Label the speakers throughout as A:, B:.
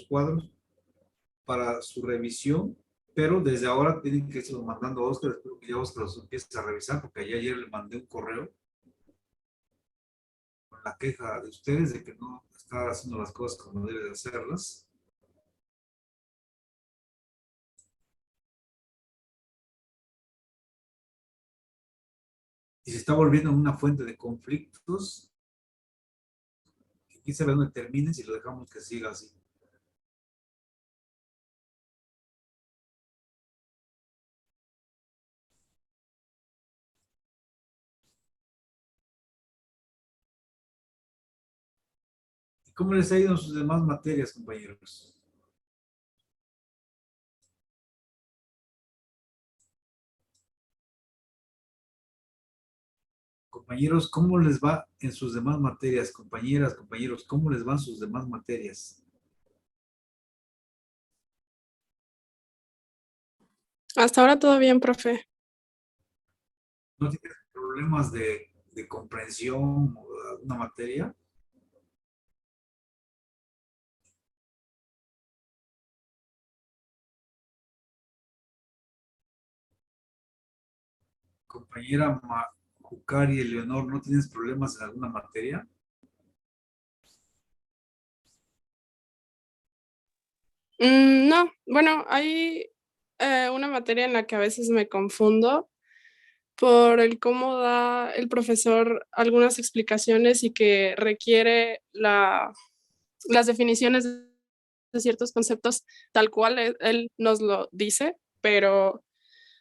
A: cuadros para su revisión, pero desde ahora tienen que irse mandando a Oscar. Espero que ya Oscar los empiece a revisar, porque ayer le mandé un correo con la queja de ustedes de que no está haciendo las cosas como debe de hacerlas. Y se está volviendo una fuente de conflictos, que quién sabe dónde termine si lo dejamos que siga así. ¿Y cómo les ha ido en sus demás materias, compañeros? Compañeros, ¿cómo les va en sus demás materias? Compañeras, compañeros, ¿cómo les van sus demás materias?
B: Hasta ahora todo bien, profe.
A: ¿No tienes problemas de comprensión o de alguna materia? Compañera Jucari y Leonor, ¿no tienes problemas en alguna materia?
B: No, bueno, hay una materia en la que a veces me confundo por el cómo da el profesor algunas explicaciones y que requiere las definiciones de ciertos conceptos tal cual él nos lo dice, pero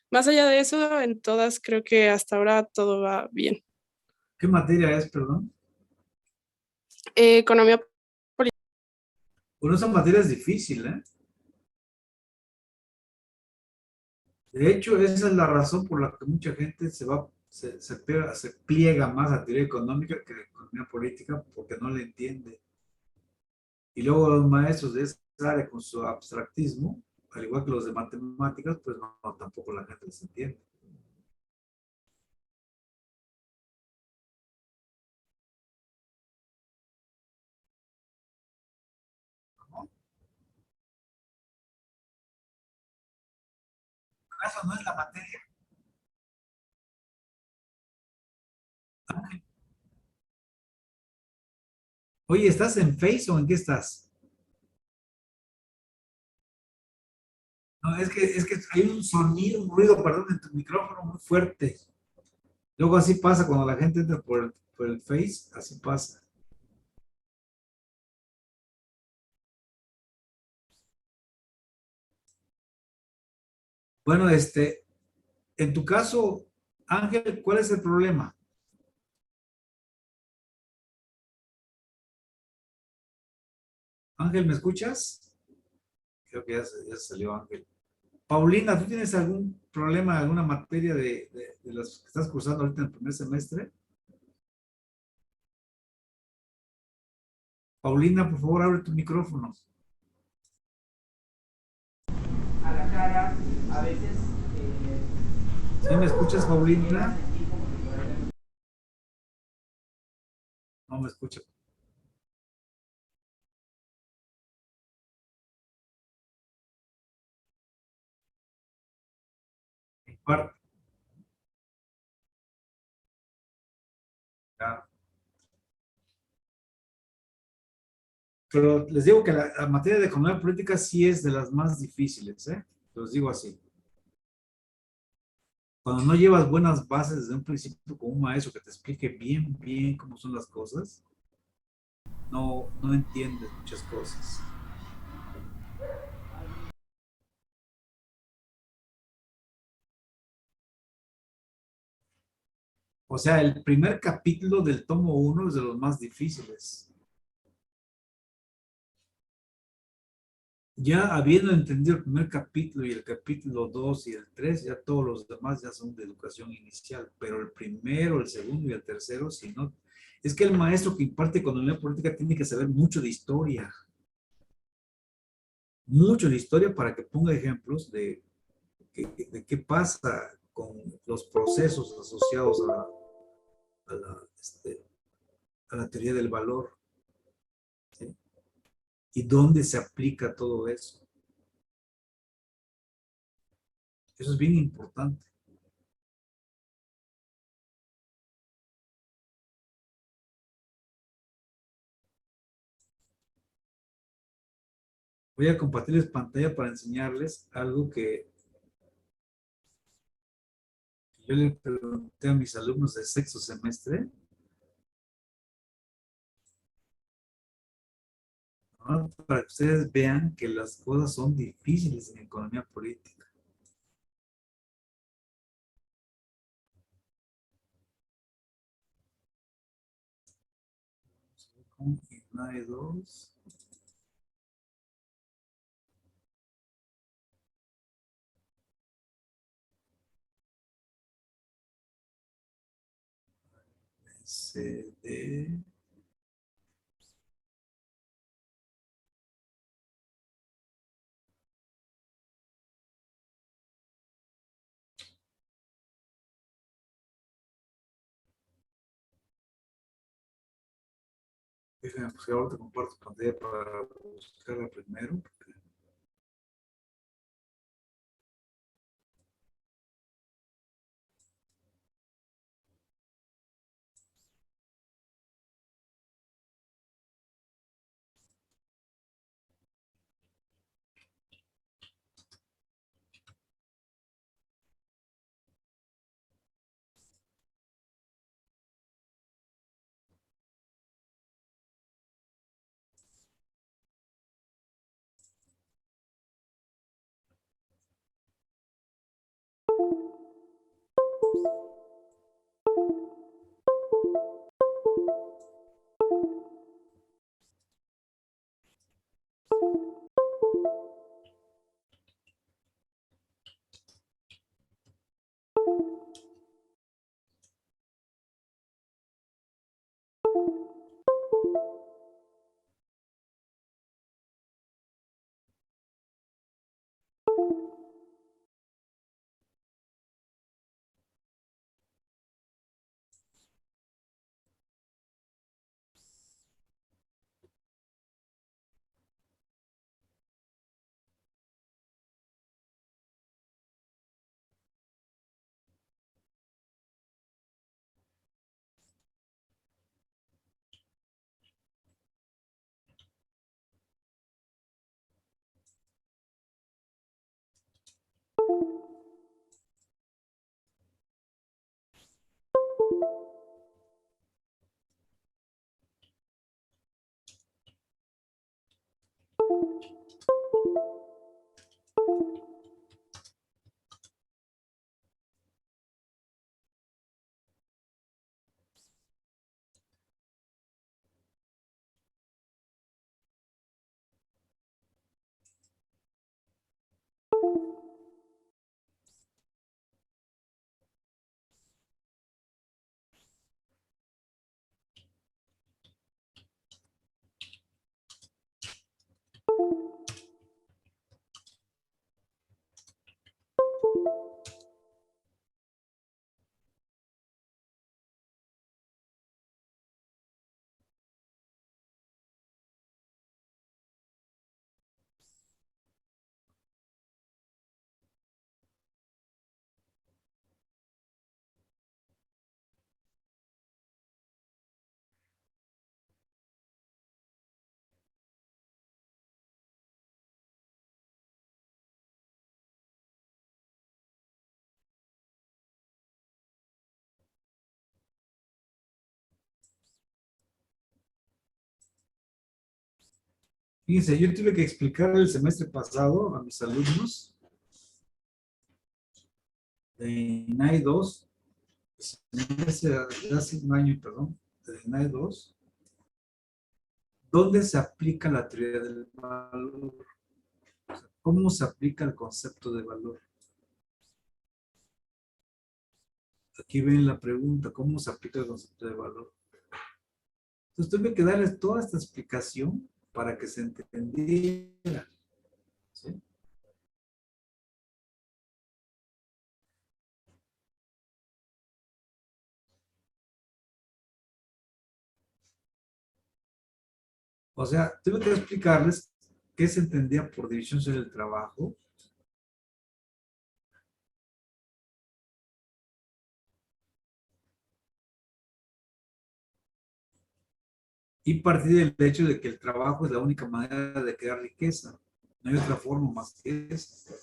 B: más allá de eso, en todas creo que hasta ahora todo va bien.
A: ¿Qué materia es, perdón?
B: Economía política.
A: Bueno, esa materia es difícil, ¿eh? De hecho, esa es la razón por la que mucha gente se pliega más a teoría económica que a economía política, porque no le entiende. Y luego los maestros de esa área con su abstractismo, al igual que los de matemáticas, pues no, tampoco la gente les entiende. ¿No? Eso no es la materia. Oye, ¿estás en Face o en qué estás? No, es que hay un sonido, un ruido, perdón, en tu micrófono muy fuerte. Luego así pasa cuando la gente entra por el Face, así pasa. Bueno, en tu caso, Ángel, ¿cuál es el problema? Ángel, ¿me escuchas? Creo que ya se salió Ángel. Paulina, ¿tú tienes algún problema, alguna materia de las que estás cursando ahorita en el primer semestre? Paulina, por favor, abre tu micrófono.
C: A la cara, a veces
A: ¿Sí me escuchas,
C: llega a
A: Paulina?
C: sentir como que por ahí
A: No me escucha. Mi parte. Ya. Pero les digo que la materia de economía política sí es de las más difíciles, ¿eh? Los digo así. Cuando no llevas buenas bases desde un principio con un maestro que te explique bien, bien cómo son las cosas, no entiendes muchas cosas. O sea, el primer capítulo del tomo 1 es de los más difíciles. Ya habiendo entendido el primer capítulo y el capítulo 2 y el 3, ya todos los demás ya son de educación inicial, pero el primero, el segundo y el tercero, si no, es que el maestro que imparte economía política tiene que saber mucho de historia para que ponga ejemplos de qué pasa con los procesos asociados a la, este, a la teoría del valor, ¿sí? y dónde se aplica todo eso. Eso es bien importante. Voy a compartirles pantalla para enseñarles algo que yo le pregunté a mis alumnos de sexto semestre, ¿no? Para que ustedes vean que las cosas son difíciles en economía política. Con INAE 2. CD. Déjenme, pues ahorita comparto pantalla para buscarla primero. Fíjense, yo tuve que explicar el semestre pasado a mis alumnos de INAI 2, hace un año, perdón, de INAI 2, dónde se aplica la teoría del valor, o sea, cómo se aplica el concepto de valor. Aquí ven la pregunta, ¿cómo se aplica el concepto de valor? Entonces tuve que darles toda esta explicación para que se entendiera, ¿sí? O sea, tuve que explicarles qué se entendía por división social del trabajo. Y partir del hecho de que el trabajo es la única manera de crear riqueza. No hay otra forma más que esa.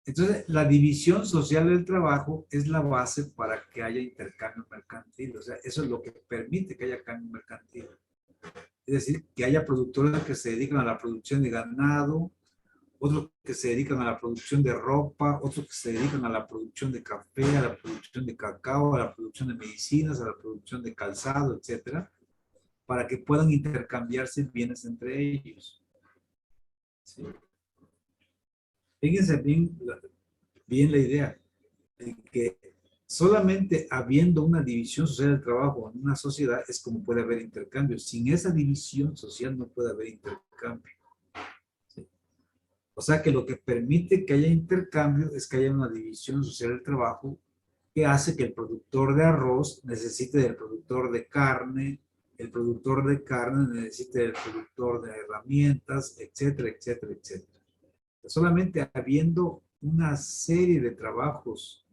A: Entonces, la división social del trabajo es la base para que haya intercambio mercantil. O sea, eso es lo que permite que haya cambio mercantil. Es decir, que haya productores que se dedican a la producción de ganado, otros que se dedican a la producción de ropa, otros que se dedican a la producción de café, a la producción de cacao, a la producción de medicinas, a la producción de calzado, etcétera, para que puedan intercambiarse bienes entre ellos. ¿Sí? Fíjense bien la idea de que solamente habiendo una división social del trabajo en una sociedad es como puede haber intercambio. Sin esa división social no puede haber intercambio. ¿Sí? O sea que lo que permite que haya intercambio es que haya una división social del trabajo que hace que el productor de arroz necesite del productor de carne, el productor de carne necesite del productor de herramientas, etcétera, etcétera, etcétera. Solamente habiendo una serie de trabajos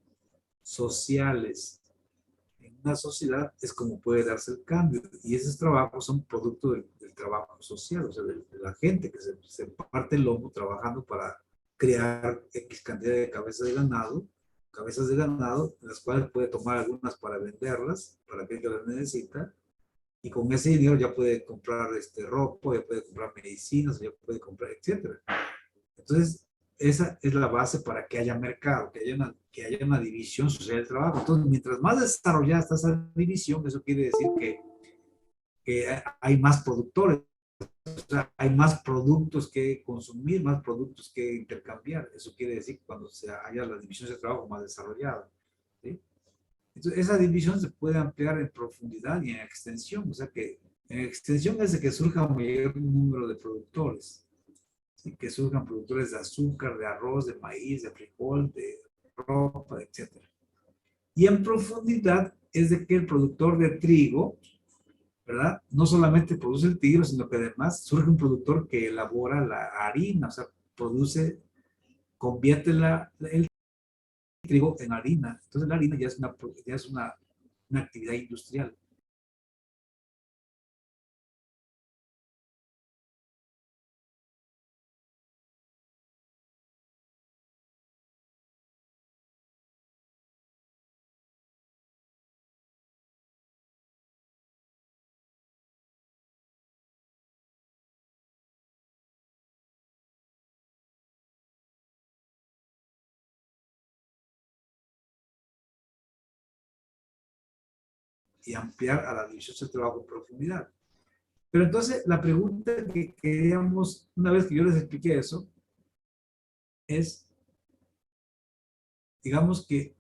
A: sociales en una sociedad es como puede darse el cambio. Y esos trabajos son producto del trabajo social, o sea, de la gente que se parte el lomo trabajando para crear X cantidad de cabezas de ganado, las cuales puede tomar algunas para venderlas, para aquel que las necesita, y con ese dinero ya puede comprar ropa, ya puede comprar medicinas, ya puede comprar, etcétera. Entonces, esa es la base para que haya mercado, que haya una división social del trabajo. Entonces, mientras más desarrollada está esa división, eso quiere decir que hay más productores, o sea, hay más productos que consumir, más productos que intercambiar. Eso quiere decir que cuando se haya la división del trabajo más desarrollada. ¿Sí? Entonces, esa división se puede ampliar en profundidad y en extensión. O sea que en extensión es de que surja un mayor número de productores. ¿Sí? Que surjan productores de azúcar, de arroz, de maíz, de frijol, de ropa, etcétera. Y en profundidad es de que el productor de trigo, ¿verdad? No solamente produce el trigo, sino que además surge un productor que elabora la harina, o sea, convierte el trigo en harina. Entonces la harina ya es una actividad industrial. Y ampliar a la división del trabajo en profundidad. Pero entonces la pregunta que queríamos, una vez que yo les expliqué eso, es, digamos que,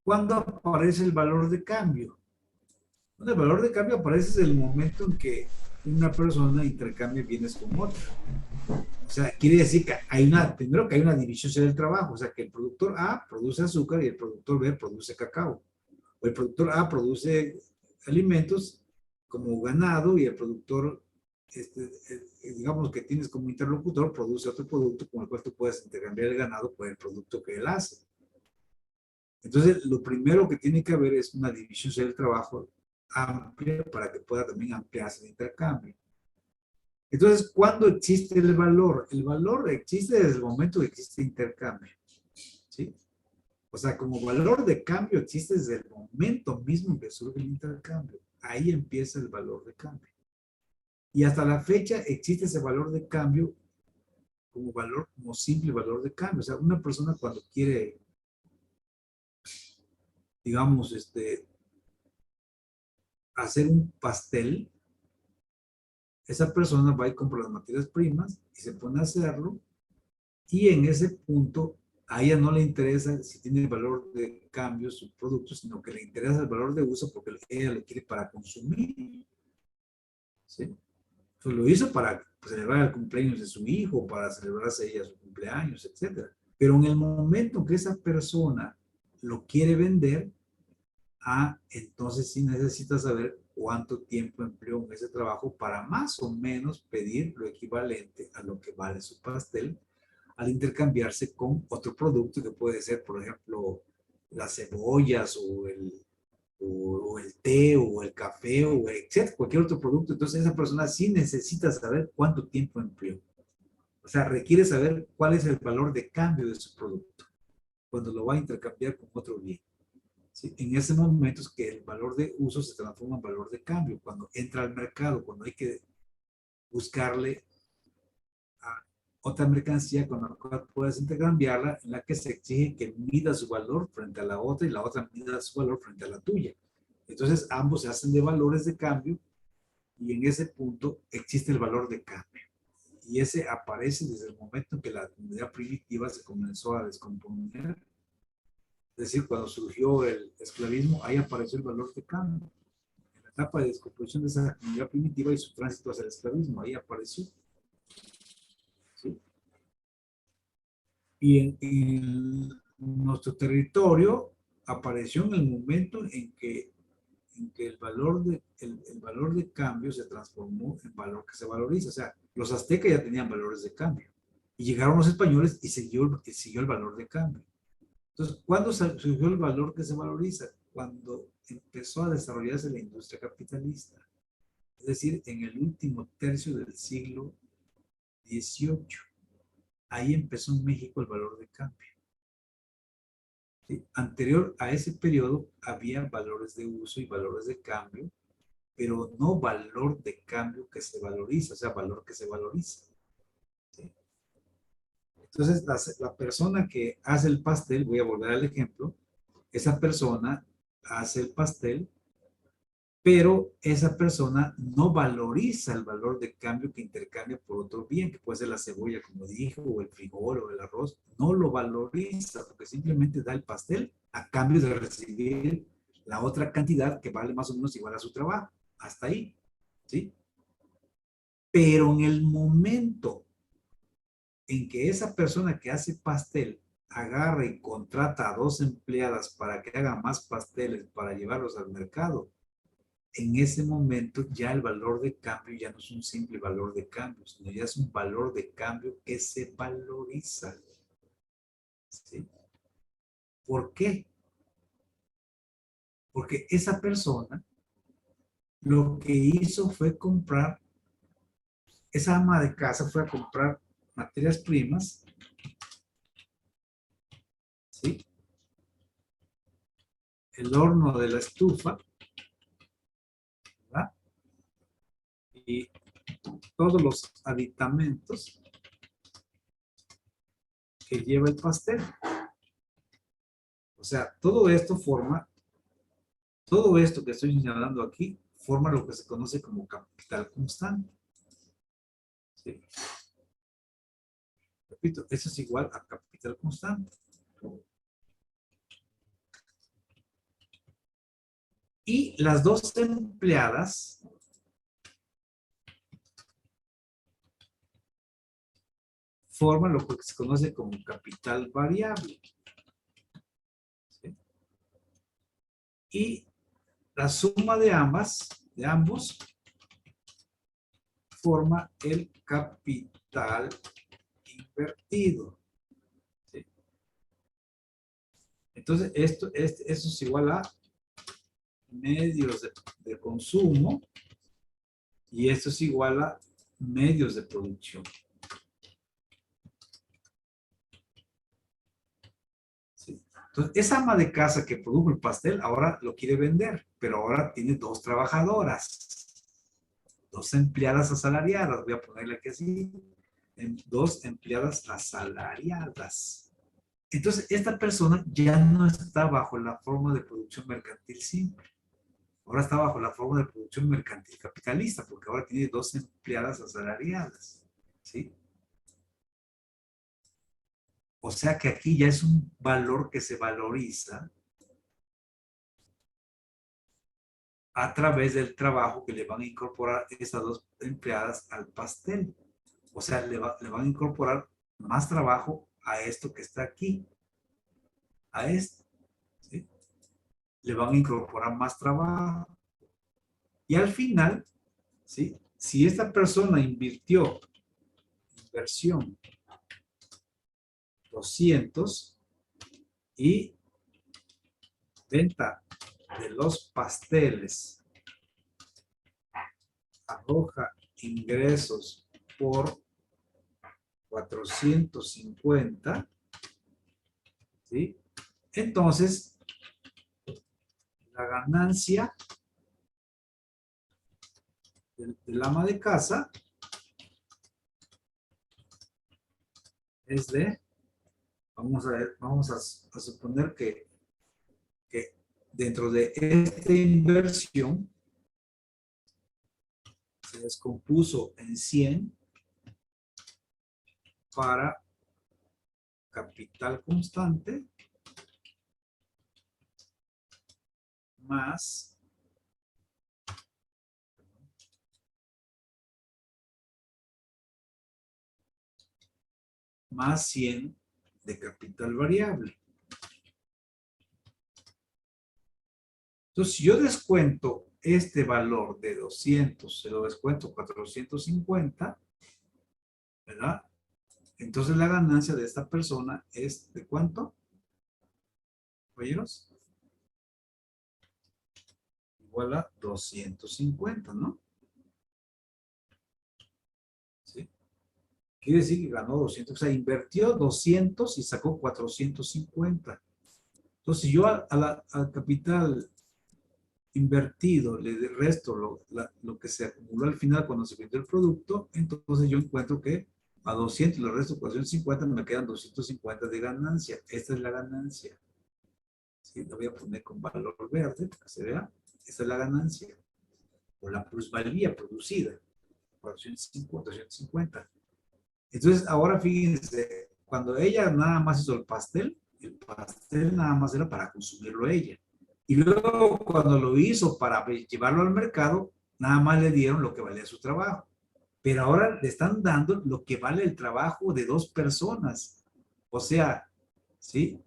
A: ¿cuándo aparece el valor de cambio? Bueno, el valor de cambio aparece en el momento en que una persona intercambia bienes con otra. O sea, quiere decir que primero que hay una división del trabajo, o sea, que el productor A produce azúcar y el productor B produce cacao. O el productor A produce alimentos como ganado y el productor, digamos que tienes como interlocutor, produce otro producto con el cual tú puedes intercambiar el ganado por el producto que él hace. Entonces, lo primero que tiene que haber es una división del trabajo amplia para que pueda también ampliarse el intercambio. Entonces, ¿cuándo existe el valor? El valor existe desde el momento que existe intercambio. ¿Sí? O sea, como valor de cambio existe desde el momento mismo que surge el intercambio. Ahí empieza el valor de cambio. Y hasta la fecha existe ese valor de cambio como simple valor de cambio. O sea, una persona cuando quiere, digamos, hacer un pastel, esa persona va y compra las materias primas y se pone a hacerlo, y en ese punto a ella no le interesa si tiene valor de cambio su producto, sino que le interesa el valor de uso porque ella lo quiere para consumir. ¿Sí? Pues lo hizo para celebrar el cumpleaños de su hijo, para celebrarse ella su cumpleaños, etc. Pero en el momento que esa persona lo quiere vender, entonces sí necesita saber cuánto tiempo empleó en ese trabajo para más o menos pedir lo equivalente a lo que vale su pastel al intercambiarse con otro producto que puede ser, por ejemplo, las cebollas o el té o el café o etcétera, cualquier otro producto. Entonces esa persona sí necesita saber cuánto tiempo empleó. O sea, requiere saber cuál es el valor de cambio de su producto cuando lo va a intercambiar con otro bien. ¿Sí? En ese momento es que el valor de uso se transforma en valor de cambio. Cuando entra al mercado, cuando hay que buscarle a otra mercancía con la cual puedes intercambiarla, en la que se exige que mida su valor frente a la otra y la otra mida su valor frente a la tuya. Entonces ambos se hacen de valores de cambio y en ese punto existe el valor de cambio. Y ese aparece desde el momento en que la comunidad primitiva se comenzó a descomponer. Es decir, cuando surgió el esclavismo, ahí apareció el valor de cambio. En la etapa de descomposición de esa comunidad primitiva y su tránsito hacia el esclavismo, ahí apareció. ¿Sí? Y en nuestro territorio apareció en el momento en que el valor de cambio se transformó en valor que se valoriza. O sea, los aztecas ya tenían valores de cambio. Y llegaron los españoles y siguió el valor de cambio. Entonces, ¿cuándo surgió el valor que se valoriza? Cuando empezó a desarrollarse la industria capitalista. Es decir, en el último tercio del siglo XVIII. Ahí empezó en México el valor de cambio. ¿Sí? Anterior a ese periodo había valores de uso y valores de cambio, pero no valor de cambio que se valoriza, o sea, valor que se valoriza. ¿Sí? Entonces, la persona que hace el pastel, voy a volver al ejemplo, esa persona hace el pastel, pero esa persona no valoriza el valor de cambio que intercambia por otro bien, que puede ser la cebolla, como dijo, o el frijol, o el arroz. No lo valoriza porque simplemente da el pastel a cambio de recibir la otra cantidad que vale más o menos igual a su trabajo. Hasta ahí, ¿sí? Pero en el momento en que esa persona que hace pastel agarra y contrata a 2 empleadas para que hagan más pasteles para llevarlos al mercado, en ese momento ya el valor de cambio ya no es un simple valor de cambio, sino ya es un valor de cambio que se valoriza. ¿Sí? ¿Por qué? Porque esa persona lo que hizo fue comprar, esa ama de casa fue a comprar materias primas, ¿sí? El horno de la estufa, ¿verdad? Y todos los aditamentos que lleva el pastel. O sea, todo esto que estoy señalando aquí, forma lo que se conoce como capital constante. ¿Sí? Repito, eso es igual a capital constante. Y las 2 empleadas forman lo que se conoce como capital variable. ¿Sí? Y la suma de ambos, forma el capital invertido. ¿Sí? Entonces, esto es igual a medios de consumo y esto es igual a medios de producción. ¿Sí? Entonces, esa ama de casa que produjo el pastel ahora lo quiere vender, pero ahora tiene 2 trabajadoras, 2 empleadas asalariadas, voy a ponerle aquí así, 2 empleadas asalariadas. Entonces, esta persona ya no está bajo la forma de producción mercantil simple. Ahora está bajo la forma de producción mercantil capitalista, porque ahora tiene 2 empleadas asalariadas. ¿Sí? O sea que aquí ya es un valor que se valoriza a través del trabajo que le van a incorporar esas 2 empleadas al pastel. O sea, le van a incorporar más trabajo a esto que está aquí, a esto, ¿sí? Le van a incorporar más trabajo. Y al final, ¿sí? Si esta persona invirtió, inversión 200 y venta de los pasteles arroja ingresos por 450, ¿sí? Entonces, la ganancia del ama de casa es de, vamos a ver, vamos a suponer que dentro de esta inversión se descompuso en 100 para capital constante más más 100 de capital variable. Entonces, si yo descuento este valor de 200, se lo descuento 450, ¿verdad? Entonces la ganancia de esta persona es ¿de cuánto? Compañeros, igual a 250, ¿no? ¿Sí? Quiere decir que ganó 200, o sea, invirtió 200 y sacó 450. Entonces, si yo al capital invertido le resto lo que se acumuló al final cuando se vendió el producto, entonces yo encuentro que a 200 le resto 450, me quedan 250 de ganancia. Esta es la ganancia. ¿Sí? Lo voy a poner con valor verde para que se vea. Esta es la ganancia. O la plusvalía producida. 450. Entonces, ahora fíjense, cuando ella nada más hizo el pastel nada más era para consumirlo ella. Y luego cuando lo hizo para llevarlo al mercado, nada más le dieron lo que valía su trabajo. Pero ahora le están dando lo que vale el trabajo de 2 personas. O sea, ¿sí?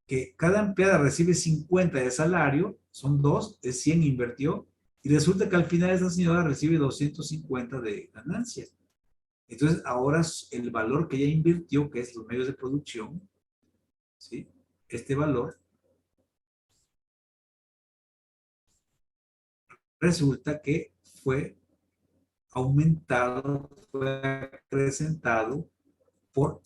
A: Que cada empleada recibe 50 de salario, son 2, es 100 invirtió, y resulta que al final esa señora recibe 250 de ganancia. Entonces, ahora el valor que ella invirtió, que es los medios de producción, ¿sí? Este valor resulta que fue aumentado, fue acrecentado por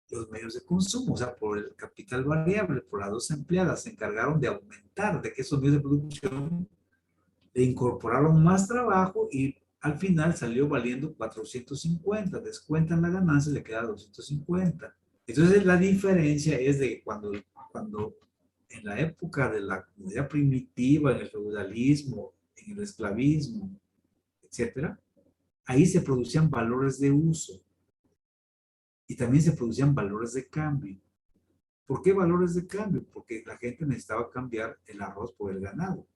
A: los medios de consumo, o sea, por el capital variable, por las 2 empleadas, se encargaron de aumentar, de que esos medios de producción le incorporaron más trabajo y al final salió valiendo 450, descuentan la ganancia y le queda 250. Entonces la diferencia es de cuando en la época de la comunidad primitiva, en el feudalismo, en el esclavismo, etcétera, ahí se producían valores de uso y también se producían valores de cambio. ¿Por qué valores de cambio? Porque la gente necesitaba cambiar el arroz por el ganado.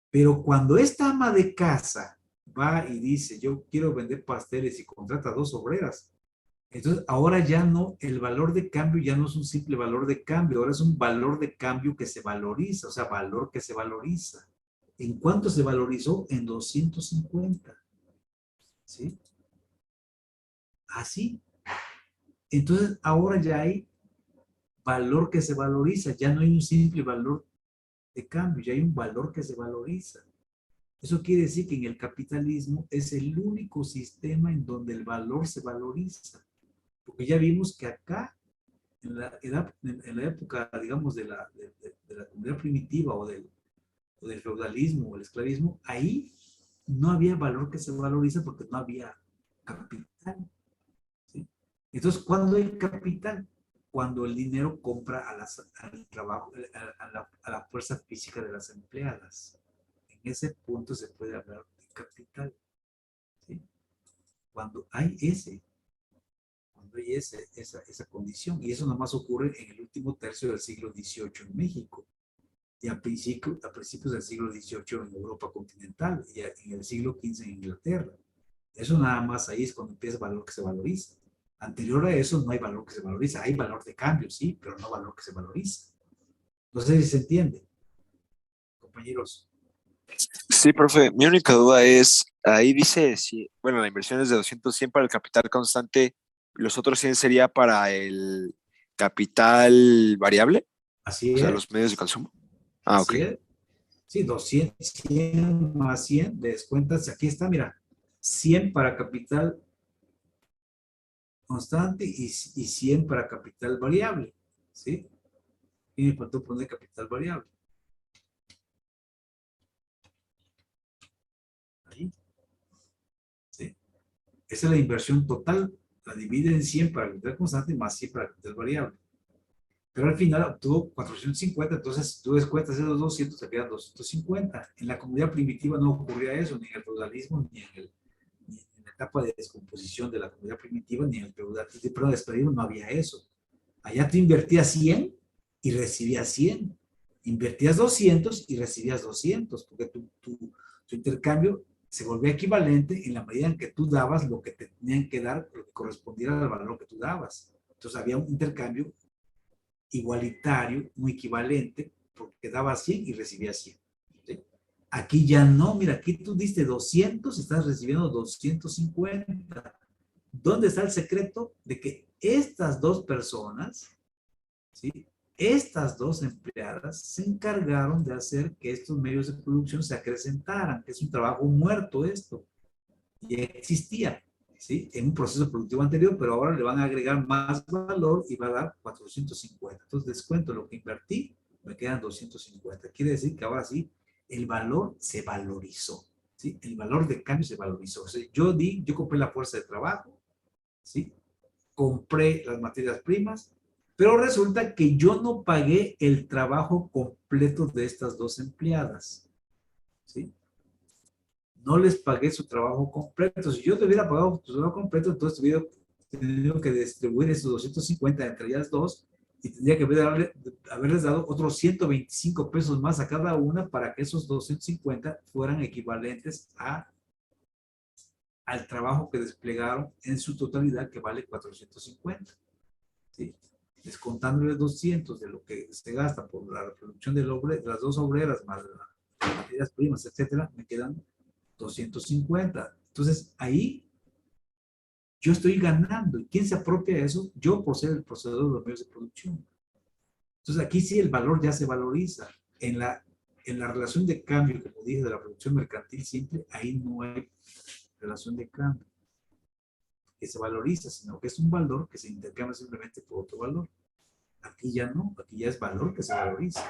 A: Pero cuando esta ama de casa va y dice, yo quiero vender pasteles y contrata 2 obreras, entonces ahora ya no, el valor de cambio ya no es un simple valor de cambio, ahora es un valor de cambio que se valoriza, o sea, valor que se valoriza. ¿En cuánto se valorizó? En 250. ¿Sí? Así. Entonces ahora ya hay valor que se valoriza, ya no hay un simple valor de cambio, ya hay un valor que se valoriza. Eso quiere decir que en el capitalismo es el único sistema en donde el valor se valoriza. Porque ya vimos que acá, en la época, digamos, de la comunidad primitiva o del feudalismo o el esclavismo, ahí no había valor que se valoriza porque no había capital. ¿Sí? Entonces, ¿cuándo hay capital? Cuando el dinero compra al trabajo, a la fuerza física de las empleadas. En ese punto se puede hablar de capital. ¿Sí? Cuando hay esa condición. Y eso nomás ocurre en el último tercio del siglo XVIII en México y a principios del siglo XVIII en Europa continental y en el siglo XV en Inglaterra. Eso nada más ahí es cuando empieza el valor que se valoriza. Anterior a eso no hay valor que se valoriza. Hay valor de cambio, sí, pero no valor que se valoriza. No sé si se entiende, compañeros.
D: Sí, profe, mi única duda es, ahí dice, si, bueno, la inversión es de 200, 100 para el capital constante, y los otros 100 sería para el capital variable,
A: Así
D: o sea,
A: es,
D: los medios de consumo. Ah, ok.
A: así es. Sí, 200, 100 más 100, de descuentas. Aquí está, mira, 100 para capital constante y 100 para capital variable, ¿sí? Y me faltó poner capital variable. Ahí, ¿sí? Esa es la inversión total. La divide en 100 para capital constante más 100 para capital variable. Pero al final obtuvo 450, entonces tú descuentas esos 200, te quedan 250. En la comunidad primitiva no ocurría eso, ni en el feudalismo, ni en la etapa de descomposición de la comunidad primitiva, ni en el feudalismo, no había eso. Allá tú invertías 100 y recibías 100. Invertías 200 y recibías 200, porque tu intercambio se volvía equivalente en la medida en que tú dabas lo que te tenían que dar, lo que correspondiera al valor que tú dabas. Entonces había un intercambio igualitario, muy equivalente, porque daba 100 y recibía 100. ¿Sí? Aquí ya no, mira, aquí tú diste 200, estás recibiendo 250. ¿Dónde está el secreto de que estas dos personas, ¿sí? Estas dos empleadas se encargaron de hacer que estos medios de producción se acrecentaran, que es un trabajo muerto esto, ya existía, ¿sí? En un proceso productivo anterior, pero ahora le van a agregar más valor y va a dar 450. Entonces descuento lo que invertí, me quedan 250. Quiere decir que ahora sí, el valor se valorizó, ¿sí? El valor de cambio se valorizó. O sea, yo compré la fuerza de trabajo, ¿sí? Compré las materias primas, pero resulta que yo no pagué el trabajo completo de estas dos empleadas, ¿sí? No les pagué su trabajo completo. Si yo te hubiera pagado su trabajo completo, entonces hubiera tenido que distribuir esos 250 entre ellas dos y tendría que haberles dado otros 125 pesos más a cada una para que esos 250 fueran equivalentes al trabajo que desplegaron en su totalidad, que vale 450. ¿Sí? Descontándole 200 de lo que se gasta por la reproducción de las dos obreras, más las materias primas, etcétera, me quedan 250. Entonces, ahí yo estoy ganando. ¿Y quién se apropia de eso? Yo, por ser el procesador de los medios de producción. Entonces, aquí sí el valor ya se valoriza. En la relación de cambio, como dije, de la producción mercantil simple, ahí no hay relación de cambio que se valoriza, sino que es un valor que se intercambia simplemente por otro valor. Aquí ya no, aquí ya es valor que se valoriza.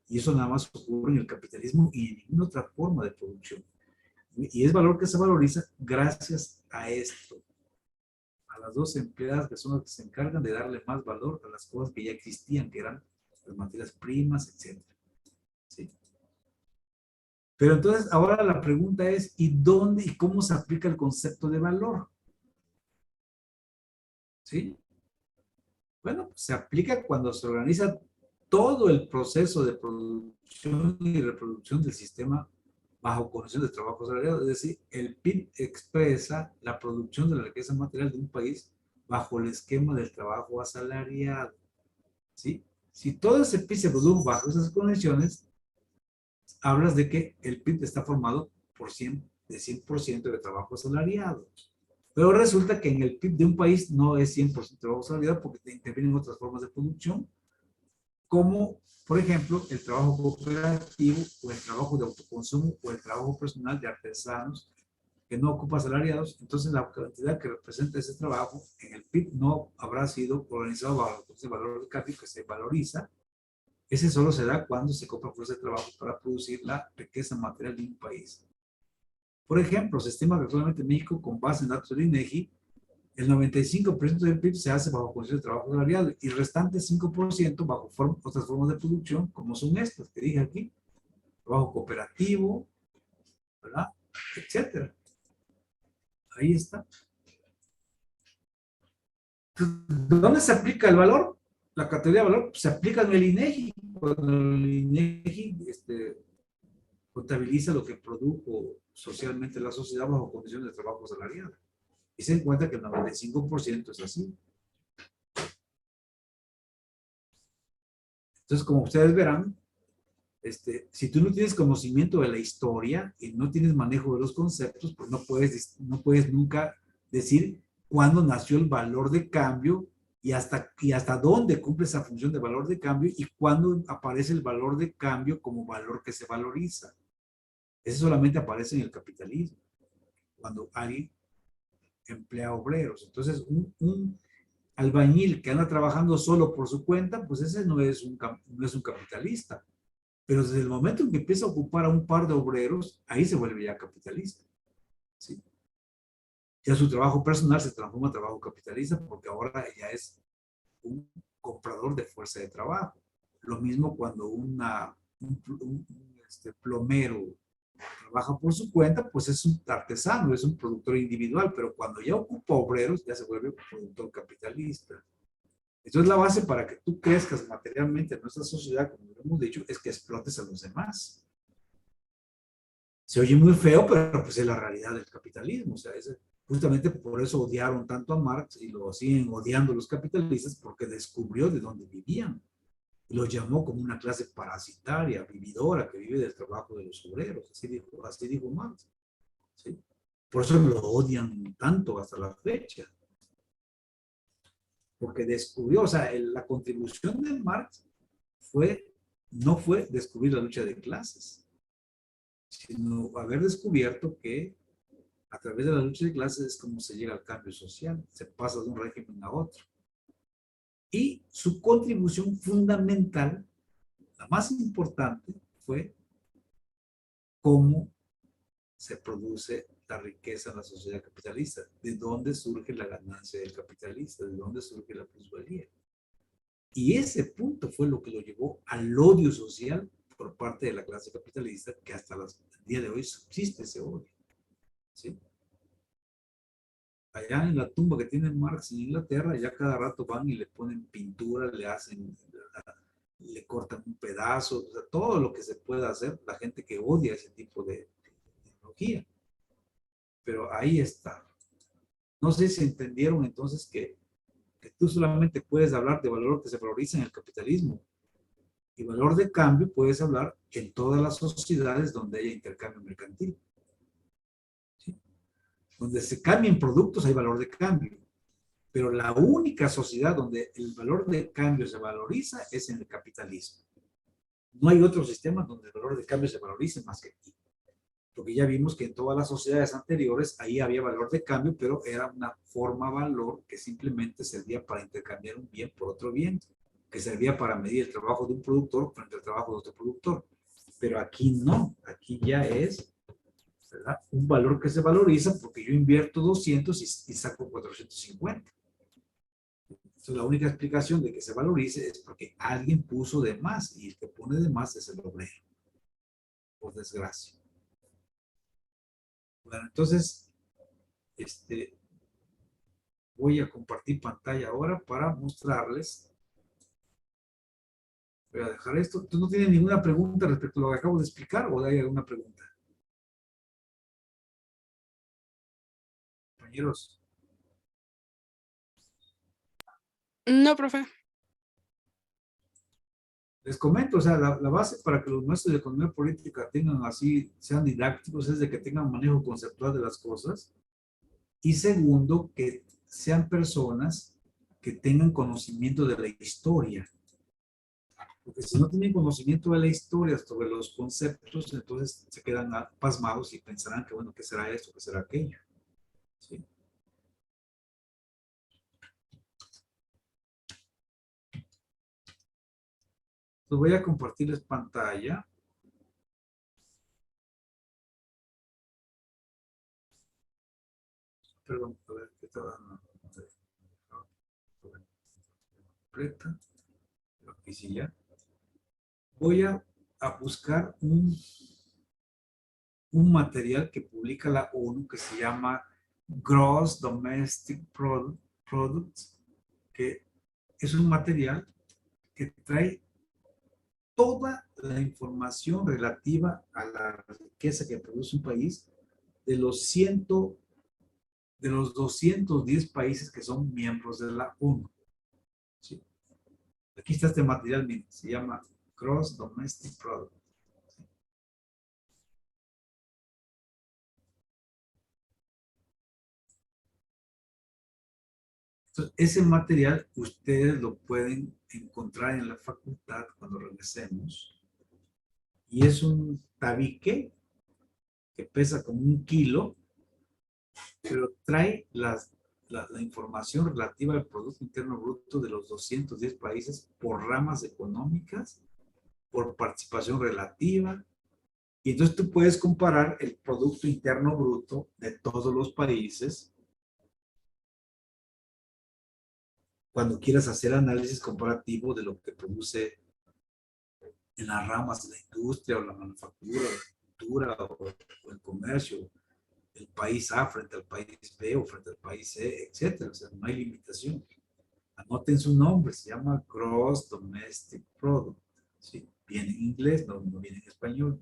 A: Y eso nada más ocurre en el capitalismo y en ninguna otra forma de producción. Y es valor que se valoriza gracias a esto, a las dos empleadas que son las que se encargan de darle más valor a las cosas que ya existían, que eran las materias primas, etc. ¿Sí? Pero entonces ahora la pregunta es, ¿y dónde y cómo se aplica el concepto de valor? ¿Sí? Bueno, pues se aplica cuando se organiza todo el proceso de producción y reproducción del sistema bajo condiciones de trabajo asalariado. Es decir, el PIB expresa la producción de la riqueza material de un país bajo el esquema del trabajo asalariado. ¿Sí? Si todo ese PIB se produjo bajo esas condiciones, hablas de que el PIB está formado por 100% de trabajo asalariado. Pero resulta que en el PIB de un país no es 100% trabajo asalariado porque intervienen otras formas de producción, como por ejemplo el trabajo cooperativo o el trabajo de autoconsumo o el trabajo personal de artesanos que no ocupa asalariados. Entonces la cantidad que representa ese trabajo en el PIB no habrá sido organizado bajo ese valor de cambio que se valoriza. Ese solo se da cuando se compra fuerza de trabajo para producir la riqueza material de un país. Por ejemplo, se estima que actualmente en México, con base en datos del INEGI, el 95% del PIB se hace bajo condiciones de trabajo salariado y el restante 5% bajo otras formas de producción, como son estas que dije aquí, trabajo cooperativo, ¿verdad? Etcétera. Ahí está. ¿Dónde se aplica el valor? La categoría de valor se aplica en el INEGI. Cuando el INEGI contabiliza lo que produjo socialmente la sociedad bajo condiciones de trabajo salariado. Y se encuentra que el 95% es así. Entonces, como ustedes verán, si tú no tienes conocimiento de la historia y no tienes manejo de los conceptos, pues no puedes nunca decir cuándo nació el valor de cambio y hasta dónde cumple esa función de valor de cambio y cuándo aparece el valor de cambio como valor que se valoriza. Eso solamente aparece en el capitalismo, cuando alguien emplea obreros. Entonces, un albañil que anda trabajando solo por su cuenta, pues ese no es un capitalista. Pero desde el momento en que empieza a ocupar a un par de obreros, ahí se vuelve ya capitalista. ¿Sí? Ya su trabajo personal se transforma en trabajo capitalista porque ahora ya es un comprador de fuerza de trabajo. Lo mismo cuando un plomero trabaja por su cuenta, pues es un artesano, es un productor individual, pero cuando ya ocupa obreros, ya se vuelve un productor capitalista. Entonces la base para que tú crezcas materialmente en nuestra sociedad, como lo hemos dicho, es que explotes a los demás. Se oye muy feo, pero pues es la realidad del capitalismo. O sea, justamente por eso odiaron tanto a Marx y lo siguen odiando los capitalistas porque descubrió de dónde vivían. Y los llamó como una clase parasitaria, vividora, que vive del trabajo de los obreros. Así dijo Marx. ¿Sí? Por eso lo odian tanto hasta la fecha. Porque descubrió, o sea, la contribución de Marx no fue descubrir la lucha de clases, sino haber descubierto que a través de la lucha de clases es como se llega al cambio social, se pasa de un régimen a otro. Y su contribución fundamental, la más importante, fue cómo se produce la riqueza en la sociedad capitalista, de dónde surge la ganancia del capitalista, de dónde surge la plusvalía. Y ese punto fue lo que lo llevó al odio social por parte de la clase capitalista, que hasta el día de hoy subsiste ese odio. ¿Sí? Allá en la tumba que tiene Marx en Inglaterra, ya cada rato van y le ponen pintura, le cortan un pedazo, o sea, todo lo que se pueda hacer, la gente que odia ese tipo de ideología. Pero ahí está. No sé si entendieron entonces que tú solamente puedes hablar de valor que se valoriza en el capitalismo. Y valor de cambio puedes hablar en todas las sociedades donde haya intercambio mercantil. ¿Sí? Donde se cambien productos hay valor de cambio. Pero la única sociedad donde el valor de cambio se valoriza es en el capitalismo. No hay otro sistema donde el valor de cambio se valorice más que aquí. Porque ya vimos que en todas las sociedades anteriores ahí había valor de cambio, pero era una forma valor que simplemente servía para intercambiar un bien por otro bien, que servía para medir el trabajo de un productor frente al trabajo de otro productor. Pero aquí no, aquí ya es, ¿verdad?, un valor que se valoriza porque yo invierto 200 y saco 450. Entonces la única explicación de que se valorice es porque alguien puso de más y el que pone de más es el obrero, por desgracia. Bueno, entonces, voy a compartir pantalla ahora para mostrarles. Voy a dejar esto. ¿Tú no tienes ninguna pregunta respecto a lo que acabo de explicar o hay alguna pregunta? Compañeros.
B: No, profe.
A: Les comento, o sea, la base para que los maestros de economía política tengan así, sean didácticos, es de que tengan manejo conceptual de las cosas. Y segundo, que sean personas que tengan conocimiento de la historia. Porque si no tienen conocimiento de la historia sobre los conceptos, entonces se quedan pasmados y pensarán que, bueno, ¿qué será esto? ¿Qué será aquello? ¿Sí? Entonces voy a compartirles pantalla. Perdón, a ver, ¿qué estaba dando? Completa. Aquí sí ya. Voy a buscar un material que publica la ONU que se llama Gross Domestic Products, que es un material que trae toda la información relativa a la riqueza que produce un país de los 210 países que son miembros de la ONU. ¿Sí? Aquí está este material, miren, se llama Gross Domestic Product. Entonces, ese material ustedes lo pueden encontrar en la facultad cuando regresemos. Y es un tabique que pesa como 1 kilo, pero trae la información relativa al Producto Interno Bruto de los 210 países por ramas económicas, por participación relativa. Y entonces tú puedes comparar el Producto Interno Bruto de todos los países cuando quieras hacer análisis comparativo de lo que produce en las ramas de la industria o la manufactura, o la agricultura o el comercio, el país A frente al país B o frente al país C, etcétera. O sea, no hay limitación. Anoten su nombre, se llama Gross Domestic Product. ¿Sí? Viene en inglés, no viene en español.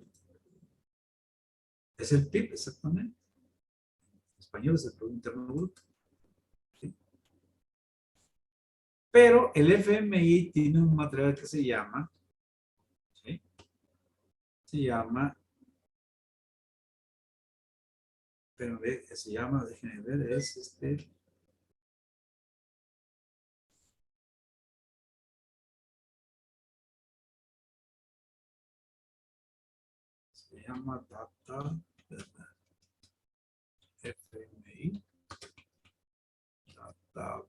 A: Es el PIB, exactamente. En español es el Producto Interno Bruto. ¿Sí? Pero el FMI tiene un material que se llama, ¿sí? Se llama, pero se llama, déjenme ver, es se llama Data, FMI, Data,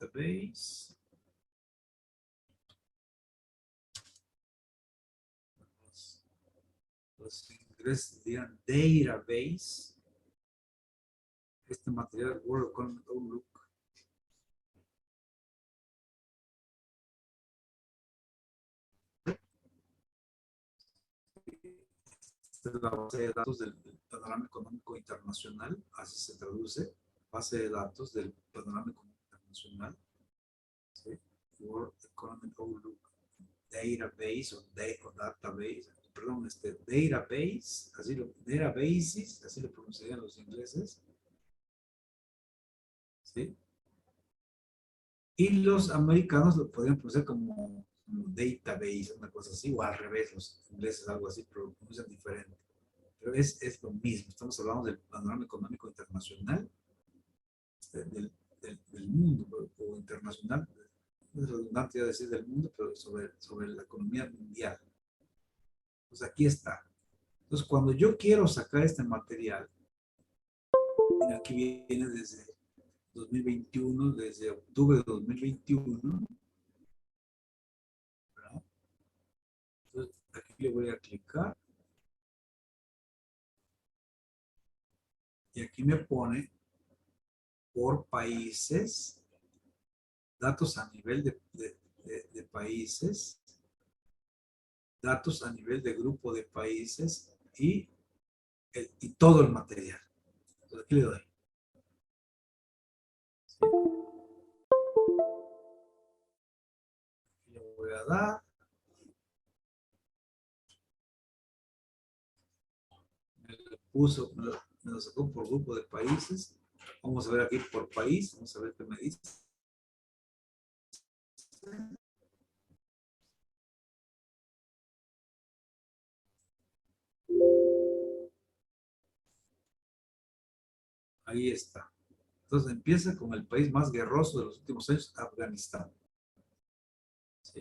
A: Database. Los ingleses dirían database. Este material World Economic Outlook. Esta es la base de datos del panorama económico internacional, así se traduce, base de datos del panorama económico internacional, ¿sí? World Economic Outlook Database o database, perdón, database, databases, así lo pronunciarían los ingleses, ¿sí? Y los americanos lo podrían pronunciar como database, una cosa así, o al revés, los ingleses algo así, pero lo pronuncian diferente. Pero es lo mismo, estamos hablando del panorama económico internacional, del mundo, o internacional, es redundante decir del mundo, pero sobre la economía mundial. Pues aquí está. Entonces, cuando yo quiero sacar este material, aquí viene desde 2021, desde octubre de 2021, ¿verdad? Entonces, aquí le voy a clicar y aquí me pone por países, datos a nivel de países, datos a nivel de grupo de países y todo el material. Entonces, aquí le doy. Aquí le voy a dar. Me lo sacó por grupo de países. Vamos a ver aquí por país. Vamos a ver qué me dice. Ahí está. Entonces empieza con el país más guerroso de los últimos años, Afganistán. ¿Sí?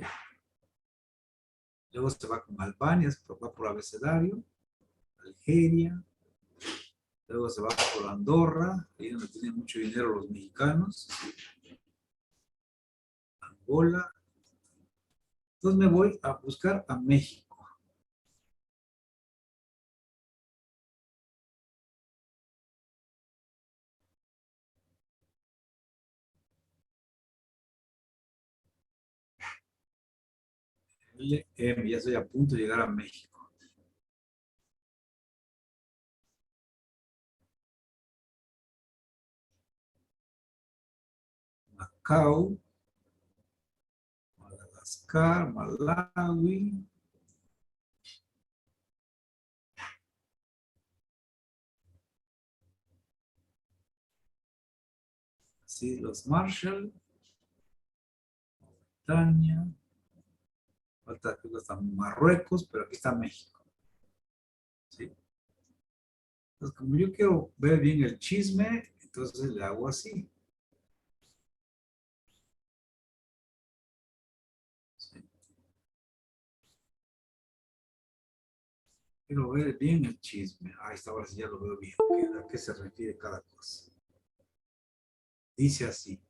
A: Luego se va con Albania, se va por abecedario, Algeria, luego se va por Andorra, ahí donde tienen mucho dinero los mexicanos, Angola. Entonces me voy a buscar a México. Ya estoy a punto de llegar a México. Macao, Madagascar, Malawi. Así los Marshall. Mauritania. Falta aquí está Marruecos, pero aquí está México. ¿Sí? Entonces, como yo quiero ver bien el chisme, entonces le hago así. ¿Sí? Quiero ver bien el chisme. Ahí está, ahora sí ya lo veo bien. ¿A qué se refiere cada cosa? Dice así.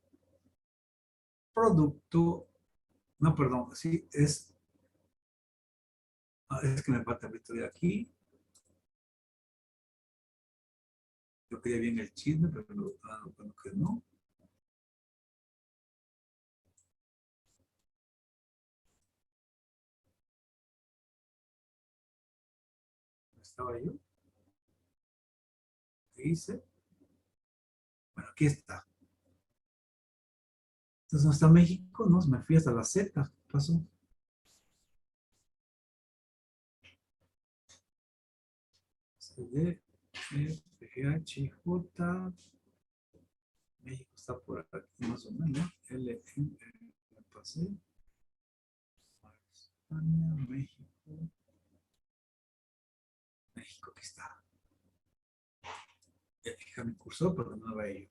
A: Producto. No, perdón. Sí, es. Es que me falta estoy aquí. Yo quería bien el chisme, pero bueno, que no. ¿Estaba yo? ¿Qué hice? Bueno, aquí está. Entonces, ¿no está México? No, me fui hasta la Z. ¿Qué pasó? CD, F, G, H, J. México está por aquí más o menos. L, M, me pasé. España, México. México, aquí está. Ya fija mi cursor, pero no va a ello.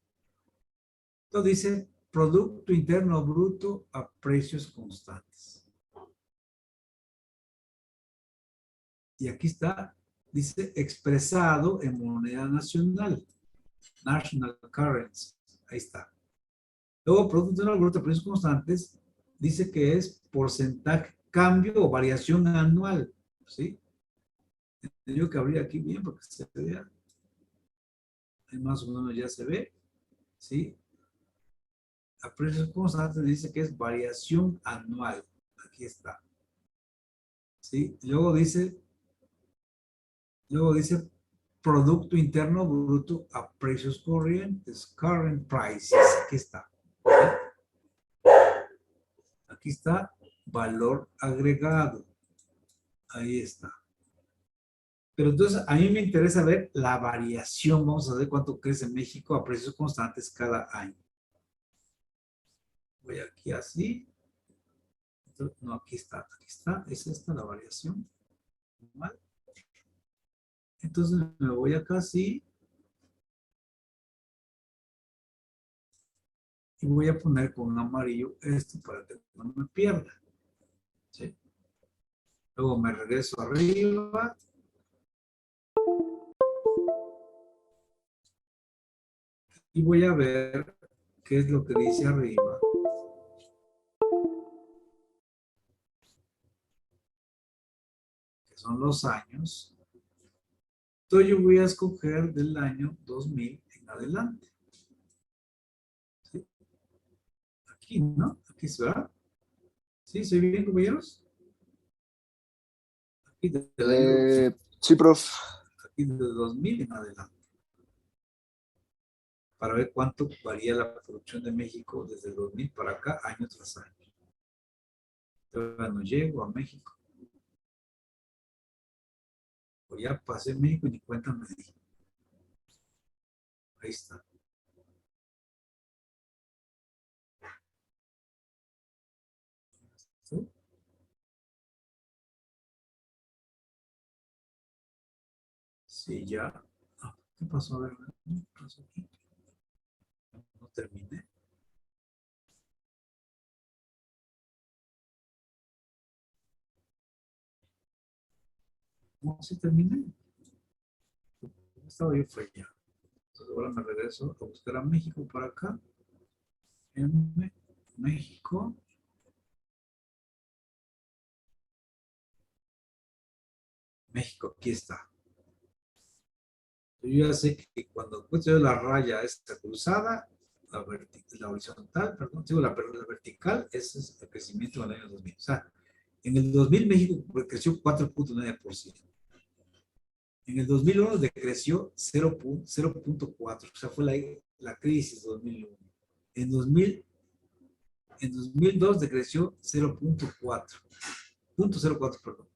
A: Entonces dice Producto Interno Bruto a precios constantes. Y aquí está, dice expresado en moneda nacional. National Currency. Ahí está. Luego, Producto Interno Bruto a precios constantes, dice que es porcentaje, cambio o variación anual. ¿Sí? Tengo que abrir aquí bien porque se vea. Ahí más o menos ya se ve. ¿Sí? A precios constantes dice que es variación anual. Aquí está. ¿Sí? Luego dice Producto Interno Bruto a precios corrientes. Current prices. Aquí está. Aquí está valor agregado. Ahí está. Pero entonces a mí me interesa ver la variación. Vamos a ver cuánto crece México a precios constantes cada año. Voy aquí así. No, aquí está. Es esta la variación. ¿Vale? Entonces me voy acá así. Y voy a poner con amarillo esto para que no me pierda. ¿Sí? Luego me regreso arriba. Y voy a ver qué es lo que dice arriba. Que son los años. Entonces yo voy a escoger del año 2000 en adelante. ¿Sí? Aquí, ¿no? Aquí se va. ¿Sí? ¿Soy bien, compañeros? Aquí del año,
D: Sí, prof.
A: aquí de 2000 en adelante. Para ver cuánto varía la producción de México desde el 2000 para acá, año tras año. Todavía no llego a México. Pues ya pasé México y ni cuenta me di. Ahí está. ¿Sí? Sí, ya. Ah, ¿qué pasó? A ver, ¿qué pasó aquí? No terminé. No, sí terminé. Estaba yo fue ya. Entonces ahora me regreso a buscar a México por acá. M, México. México, aquí está. Yo ya sé que cuando encuentro la raya esta cruzada, la horizontal, perdón, digo, la vertical, ese es el crecimiento del año 2000. O sea, en el 2000 México creció 4.9%. En el 2001 decreció 0.4, o sea, fue la crisis de 2001. En 2002 decreció 0.4, 0.04, perdón.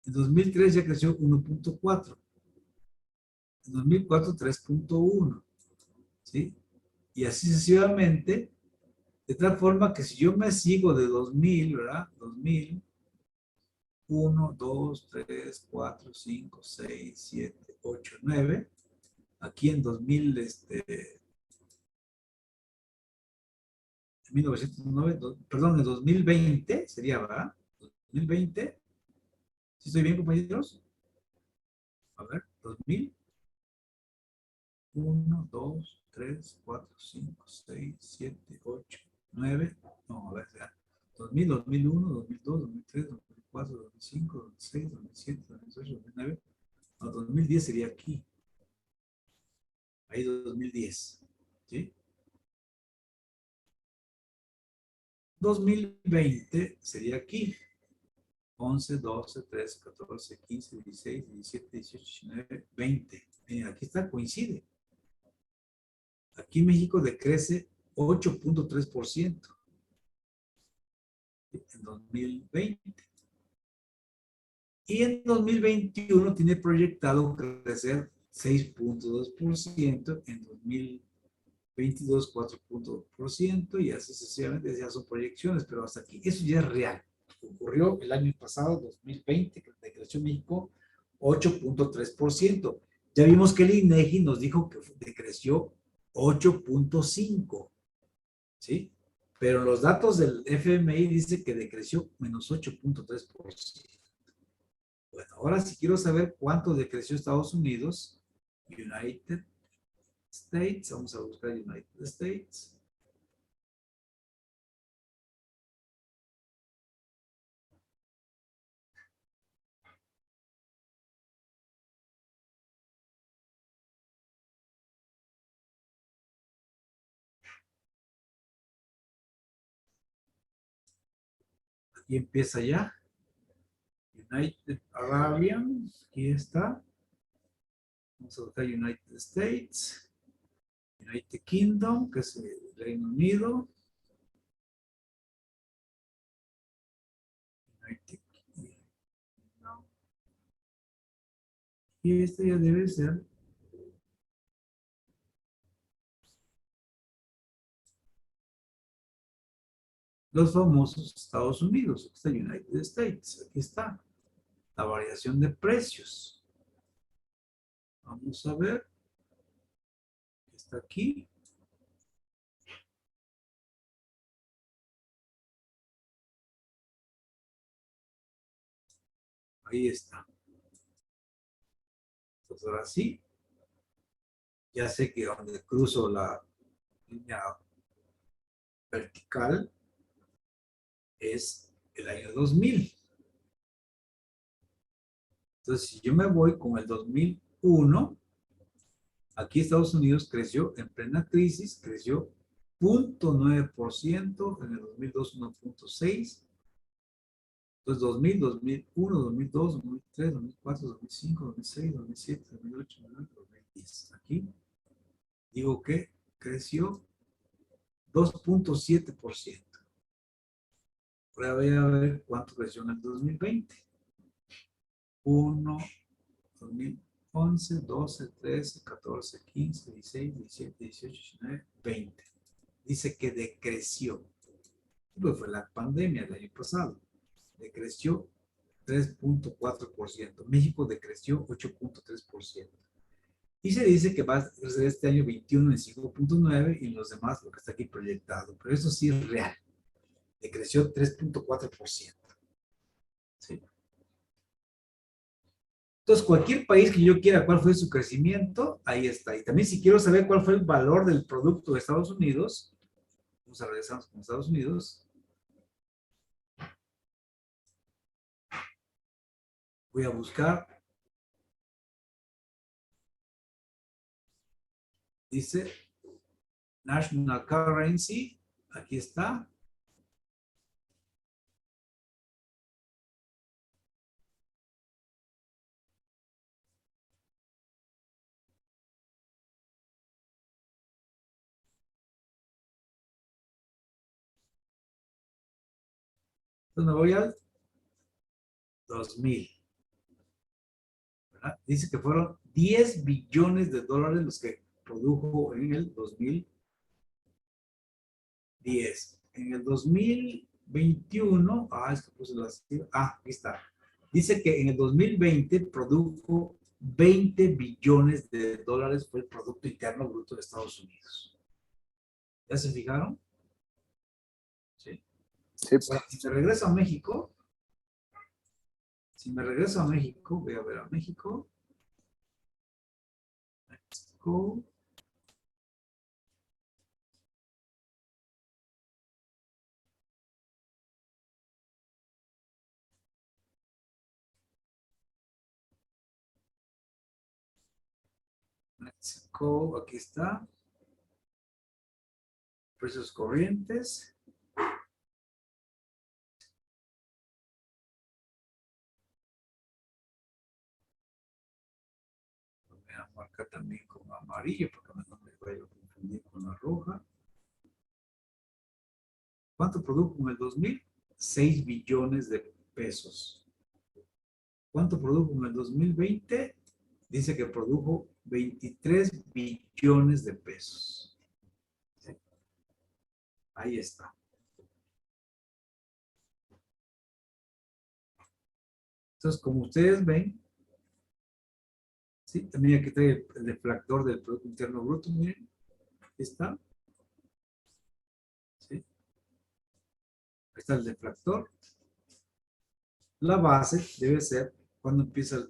A: En 2003 ya creció 1.4. En 2004 3.1. ¿Sí? Y así sucesivamente De tal forma que si yo me sigo de 2000, ¿verdad? 2000, 1, 2, 3, 4, 5, 6, 7, 8, 9. Aquí en 2000, 1909, perdón, en 2020 sería, ¿verdad? 2020. ¿Sí estoy bien, compañeros? A ver, 2000. 1, 2, 3, 4, 5, 6, 7, 8, 9. No, a ver, ya. 2000, 2001, 2002, 2003, 2004, 2005, 2006, 2007, 2008, 2009. No, 2010 sería aquí. Ahí 2010. ¿Sí? 2020 sería aquí. 11, 12, 13, 14, 15, 16, 17, 18, 19, 20. Miren, aquí está, coincide. Aquí México decrece 8.3% en 2020. Y en 2021 tiene proyectado crecer 6.2%, en 2022 4%, y así sucesivamente, ya son proyecciones, pero hasta aquí, eso ya es real. Ocurrió el año pasado, 2020, que decreció México 8.3%. Ya vimos que el INEGI nos dijo que decreció 8.5%, ¿sí? Pero los datos del FMI dice que decreció menos 8.3%. Bueno, ahora si quiero saber cuánto decreció Estados Unidos, United States, vamos a buscar United States. Aquí empieza ya. United Arabian, aquí está. Vamos a buscar United States, United Kingdom, que es el Reino Unido. United Kingdom. Y este ya debe ser los famosos Estados Unidos. Aquí está United States, aquí está la variación de precios. Vamos a ver. Está aquí. Ahí está. Entonces ahora sí, ya sé que donde cruzo la línea vertical es el año 2000. Entonces, si yo me voy con el 2001, aquí Estados Unidos creció en plena crisis, creció 0.9%, en el 2002 1.6%. Entonces, 2000, 2001, 2002, 2003, 2004, 2005, 2006, 2007, 2008, 2009, 2010. Aquí digo que creció 2.7%. Ahora voy a ver cuánto creció en el 2020. 1, 2011, 12, 13, 14, 15, 16, 17, 18, 19, 20. Dice que decreció. Pues fue la pandemia el año pasado. Decreció 3.4%. México decreció 8.3%. Y se dice que va a crecer este año 21 en 5.9 y los demás lo que está aquí proyectado. Pero eso sí es real. Decreció 3.4%. ¿Sí? Entonces, cualquier país que yo quiera cuál fue su crecimiento, ahí está. Y también si quiero saber cuál fue el valor del producto de Estados Unidos, vamos a regresar con Estados Unidos. Voy a buscar. Dice National Currency. Aquí está. Entonces me voy al 2000. ¿Verdad? Dice que fueron 10 billones de dólares los que produjo en el 2010. en el 2021, es que puse aquí está. Dice que en el 2020 produjo 20 billones de dólares, fue el Producto Interno Bruto de Estados Unidos. ¿Ya se fijaron? Sí.
D: Sí.
A: Ahora, si me regreso a México, voy a ver a México. México. México, aquí está. Precios corrientes. Voy a marcar también con amarillo porque no me vaya a confundir con la roja. ¿Cuánto produjo en el 2000? 6 billones de pesos. ¿Cuánto produjo en el 2020? Dice que produjo 23 billones de pesos. ¿Sí? Ahí está. Entonces, como ustedes ven, ¿sí? También aquí trae el deflactor del Producto Interno Bruto, miren, aquí está. ¿Sí? Ahí está el deflactor. La base debe ser, ¿cuándo empieza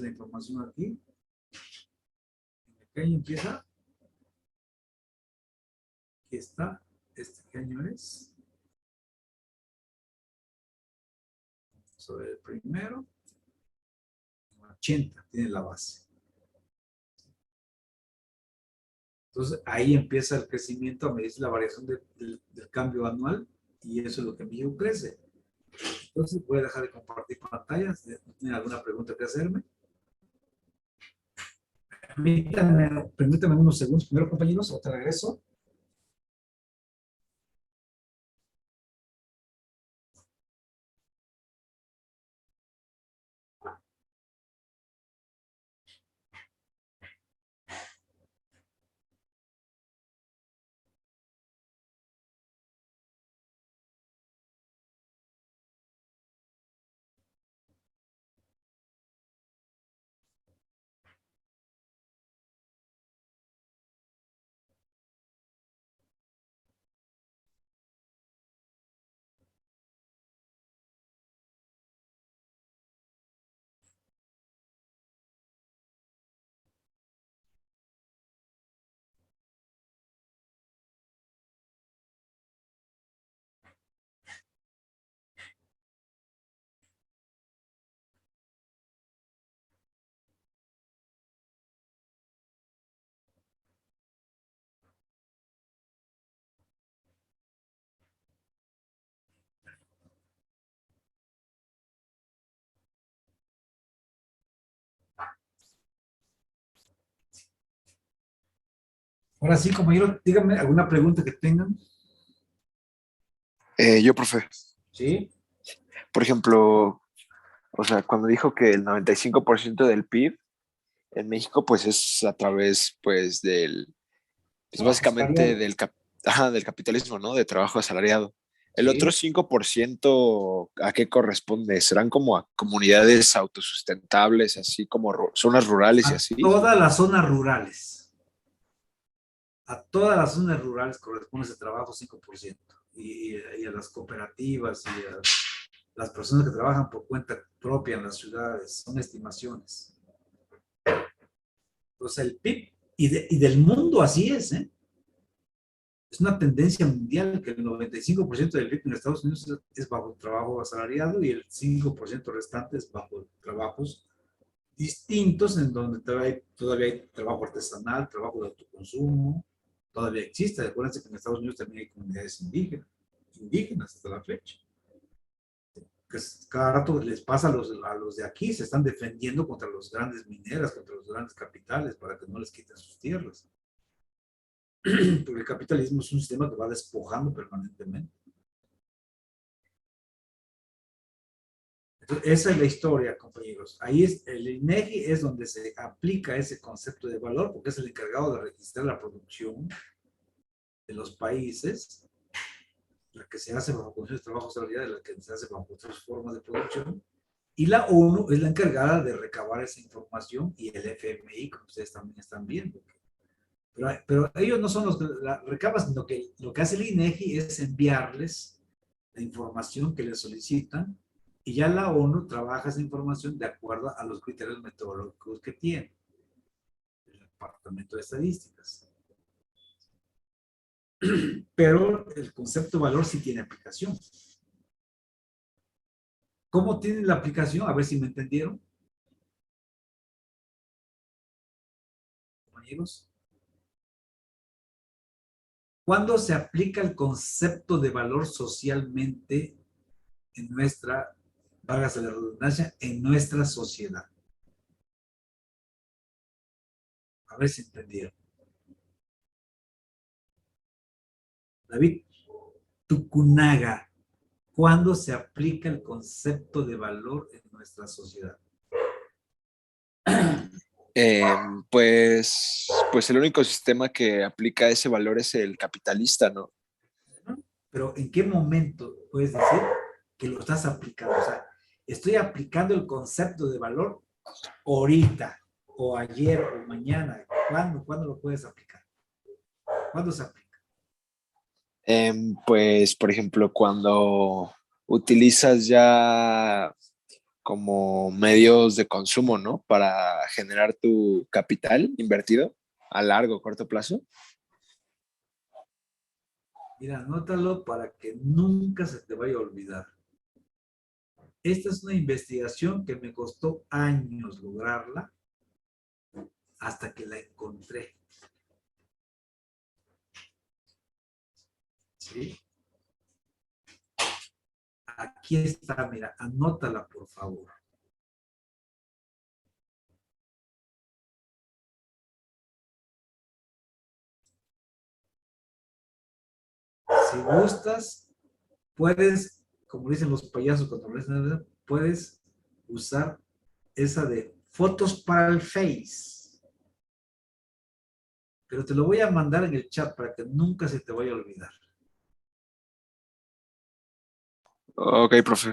A: la información aquí? ¿Qué año empieza? Aquí está. ¿Qué año es? Sobre el primero. 80 tiene la base. Entonces ahí empieza el crecimiento a medir la variación del cambio anual y eso es lo que mi crece. Entonces voy a dejar de compartir pantallas. ¿Tienen alguna pregunta que hacerme? Permítanme unos segundos primero, compañeros, o te regreso. Ahora sí, compañero, díganme alguna pregunta que tengan.
D: Yo, profe,
A: Sí.
D: por ejemplo, o sea, cuando dijo que el 95% del PIB en México, pues es a través, pues, pues
A: Trabajo
D: básicamente
A: asalariado.
D: del capitalismo, ¿no? De trabajo asalariado. El otro
A: Sí.
D: 5%, ¿a qué corresponde? ¿Serán como a comunidades autosustentables, así como zonas rurales y
A: A
D: así?
A: todas las zonas rurales. A todas las zonas rurales corresponde ese trabajo 5%. Y a las cooperativas y a las personas que trabajan por cuenta propia en las ciudades. Son estimaciones. Entonces el PIB y del mundo así es, ¿eh? Es una tendencia mundial que el 95% del PIB en Estados Unidos es bajo trabajo asalariado y el 5% restante es bajo trabajos distintos en donde todavía hay trabajo artesanal, trabajo de autoconsumo, todavía existe. Acuérdense que en Estados Unidos también hay comunidades indígenas hasta la fecha. Que cada rato les pasa a los de aquí, se están defendiendo contra los grandes mineras, contra los grandes capitales, para que no les quiten sus tierras. Porque el capitalismo es un sistema que va despojando permanentemente. Entonces, esa es la historia, compañeros. Ahí es, el INEGI es donde se aplica ese concepto de valor, porque es el encargado de registrar la producción de los países. la que se hace bajo condiciones de trabajo salarial, la que se hace bajo otras formas de producción, y la ONU es la encargada de recabar esa información y el FMI, como ustedes también están viendo. Pero ellos no son los que la recaban, sino que lo que hace el INEGI es enviarles la información que les solicitan y ya la ONU trabaja esa información de acuerdo a los criterios metodológicos que tiene el Departamento de Estadísticas. Pero el concepto de valor sí tiene aplicación. ¿Cómo tiene la aplicación? A ver si me entendieron, compañeros. ¿Cuándo se aplica el concepto de valor socialmente en nuestra, válgase la redundancia, en nuestra sociedad? A ver si entendieron. David Tucunaga, ¿cuándo se aplica el concepto de valor en nuestra sociedad?
D: Pues el único sistema que aplica ese valor es el capitalista, ¿no?
A: Pero ¿en qué momento puedes decir que lo estás aplicando? O sea, estoy aplicando el concepto de valor ahorita, o ayer, o mañana. ¿Cuándo lo puedes aplicar? ¿Cuándo se aplica?
D: Pues, por ejemplo, cuando utilizas ya como medios de consumo, ¿no? Para generar tu capital invertido a largo o corto plazo.
A: Mira, anótalo para que nunca se te vaya a olvidar. Esta es una investigación que me costó años lograrla hasta que la encontré. ¿Sí? Aquí está, mira, anótala por favor. Si gustas, puedes, como dicen los payasos cuando hablan, puedes usar esa de fotos para el Face. Pero te lo voy a mandar en el chat para que nunca se te vaya a olvidar.
D: Ok, profe.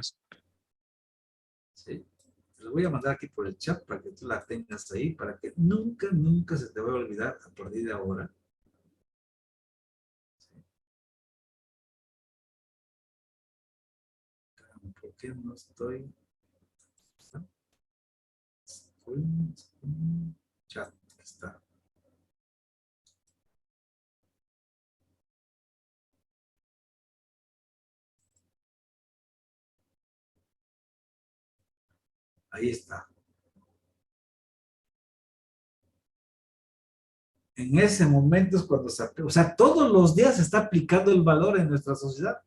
A: ¿Sí? Te lo voy a mandar aquí por el chat para que tú la tengas ahí, para que nunca se te vaya a olvidar a partir de ahora. ¿Por qué no estoy? Chat, está. Ahí está. En ese momento es cuando se aplica, o sea, todos los días se está aplicando el valor en nuestra sociedad,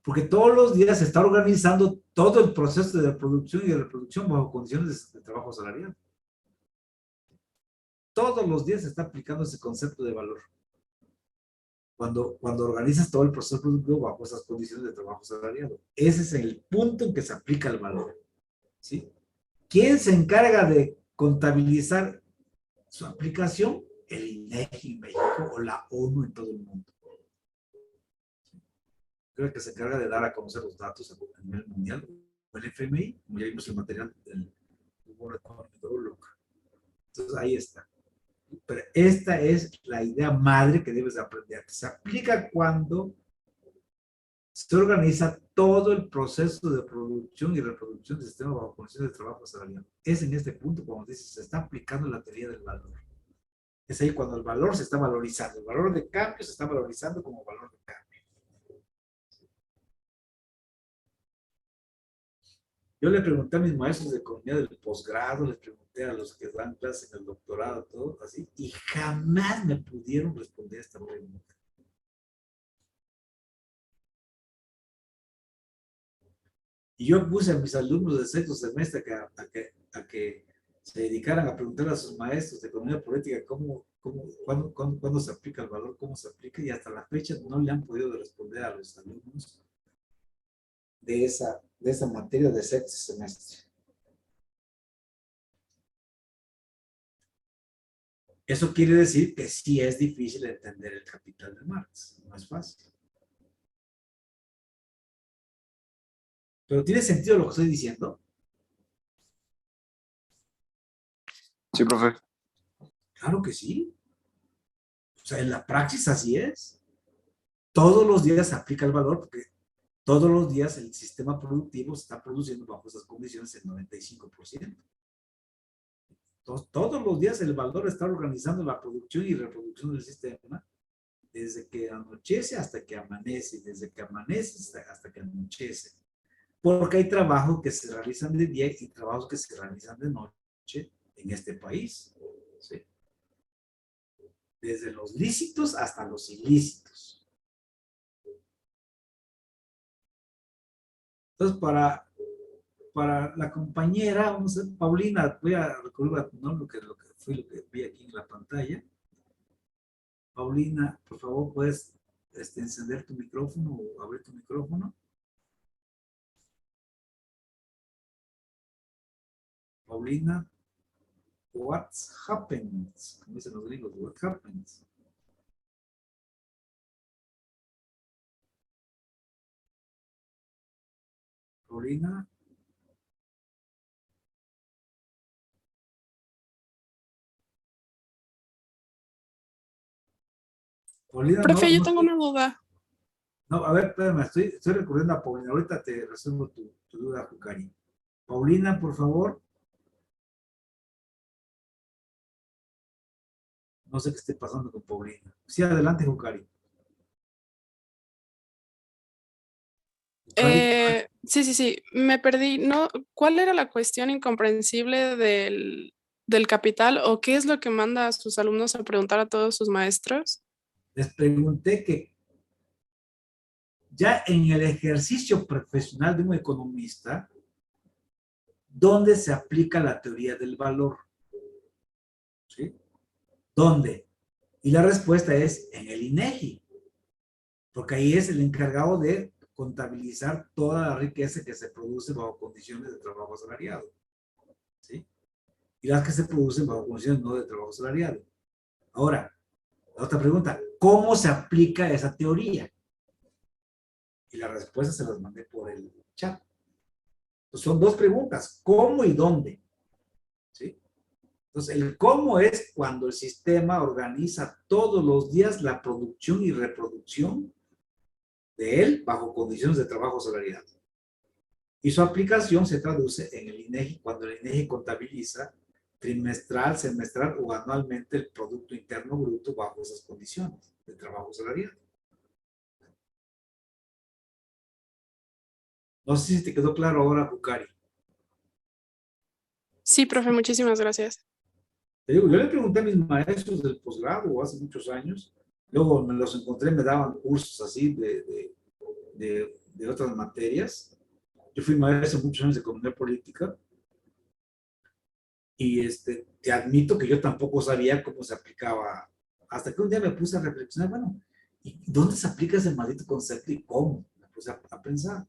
A: porque todos los días se está organizando todo el proceso de producción y de reproducción bajo condiciones de trabajo salarial. Todos los días se está aplicando ese concepto de valor. Cuando organizas todo el proceso productivo bajo esas condiciones de trabajo salarial. Ese es el punto en que se aplica el valor. ¿Sí? ¿Quién se encarga de contabilizar su aplicación? El INEGI en México o la ONU en todo el mundo. Creo que se encarga de dar a conocer los datos a nivel mundial, o el FMI, como ya vimos el material del World Economic Outlook. Entonces ahí está. Pero esta es la idea madre que debes de aprender. Se aplica cuando se organiza todo el proceso de producción y reproducción del sistema bajo condiciones de trabajo salarial. Es en este punto cuando dice se está aplicando la teoría del valor. Es ahí cuando el valor se está valorizando. El valor de cambio se está valorizando como valor de cambio. Yo le pregunté a mis maestros de economía del posgrado, les pregunté a los que dan clases en el doctorado, todo así, y jamás me pudieron responder esta pregunta. Y yo puse a mis alumnos de sexto semestre a que se dedicaran a preguntar a sus maestros de economía política cuándo se aplica el valor, cómo se aplica, y hasta la fecha no le han podido responder a los alumnos de esa materia de sexto semestre. Eso quiere decir que sí es difícil entender el capital de Marx, no es fácil. Pero ¿tiene sentido lo que estoy diciendo?
D: Sí, profe.
A: Claro que sí. O sea, en la praxis así es. Todos los días se aplica el valor porque todos los días el sistema productivo se está produciendo bajo esas condiciones el 95%. Entonces, todos los días el valor está organizando la producción y reproducción del sistema desde que anochece hasta que amanece, desde que amanece hasta que anochece. Porque hay trabajos que se realizan de día y trabajos que se realizan de noche en este país. ¿Sí? Desde los lícitos hasta los ilícitos. Entonces, para la compañera, vamos a ver, Paulina, voy a recordar ¿no? lo que fue lo que vi aquí en la pantalla. Paulina, por favor, puedes encender tu micrófono o abrir tu micrófono. Paulina, what happens? Como dicen los gringos, what happens? Paulina. Paulina, no,
B: Profe, yo
A: no
B: tengo
A: estoy.
B: una duda.
A: No, a ver, espérame, estoy recurriendo a Paulina. Ahorita te resuelvo tu duda, Jucari. Paulina, por favor. No sé qué esté pasando con Paulina. Sí, adelante, Jucari. Jucari,
B: Sí, me perdí. No, ¿cuál era la cuestión incomprensible del capital o qué es lo que manda a sus alumnos a preguntar a todos sus maestros?
A: les pregunté que ya en el ejercicio profesional de un economista, ¿dónde se aplica la teoría del valor? ¿Sí? ¿Dónde? Y la respuesta es en el INEGI, porque ahí es el encargado de contabilizar toda la riqueza que se produce bajo condiciones de trabajo asalariado. ¿Sí? Y las que se producen bajo condiciones no de trabajo asalariado. Ahora, la otra pregunta, ¿cómo se aplica esa teoría? Y la respuesta se las mandé por el chat. Entonces, son dos preguntas, ¿cómo y dónde? ¿Sí? Entonces, el cómo es cuando el sistema organiza todos los días la producción y reproducción de él bajo condiciones de trabajo asalariado. Y su aplicación se traduce en el INEGI cuando el INEGI contabiliza trimestral, semestral o anualmente el Producto Interno Bruto bajo esas condiciones de trabajo salarial. No sé si te quedó claro ahora, Bucari.
B: Sí, profe, muchísimas gracias.
A: Te digo, yo le pregunté a mis maestros del posgrado hace muchos años, luego me los encontré, me daban cursos así de otras materias. Yo fui maestro muchos años de economía política y te admito que yo tampoco sabía cómo se aplicaba, hasta que un día me puse a reflexionar, bueno, ¿y dónde se aplica ese maldito concepto y cómo? Me puse a pensar.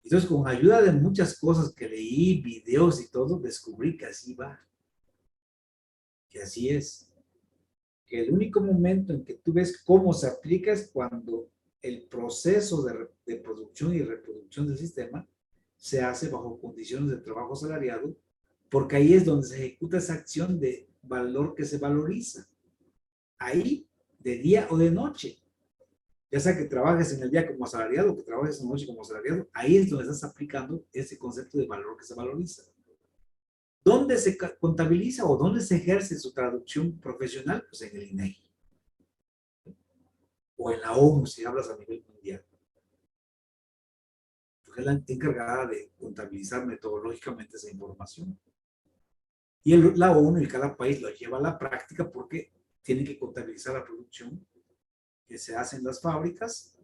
A: Entonces, con ayuda de muchas cosas que leí, videos y todo, descubrí que así va, que así es. Que el único momento en que tú ves cómo se aplica es cuando el proceso de producción y reproducción del sistema se hace bajo condiciones de trabajo asalariado, porque ahí es donde se ejecuta esa acción de valor que se valoriza. Ahí, de día o de noche. Ya sea que trabajes en el día como asalariado o que trabajes en la noche como asalariado, ahí es donde estás aplicando ese concepto de valor que se valoriza. ¿Dónde se contabiliza o dónde se ejerce su traducción profesional? Pues en el INEGI. O en la ONU, si hablas a nivel mundial. Porque es la encargada de contabilizar metodológicamente esa información. Y la ONU y cada país lo lleva a la práctica porque tienen que contabilizar la producción que se hace en las fábricas.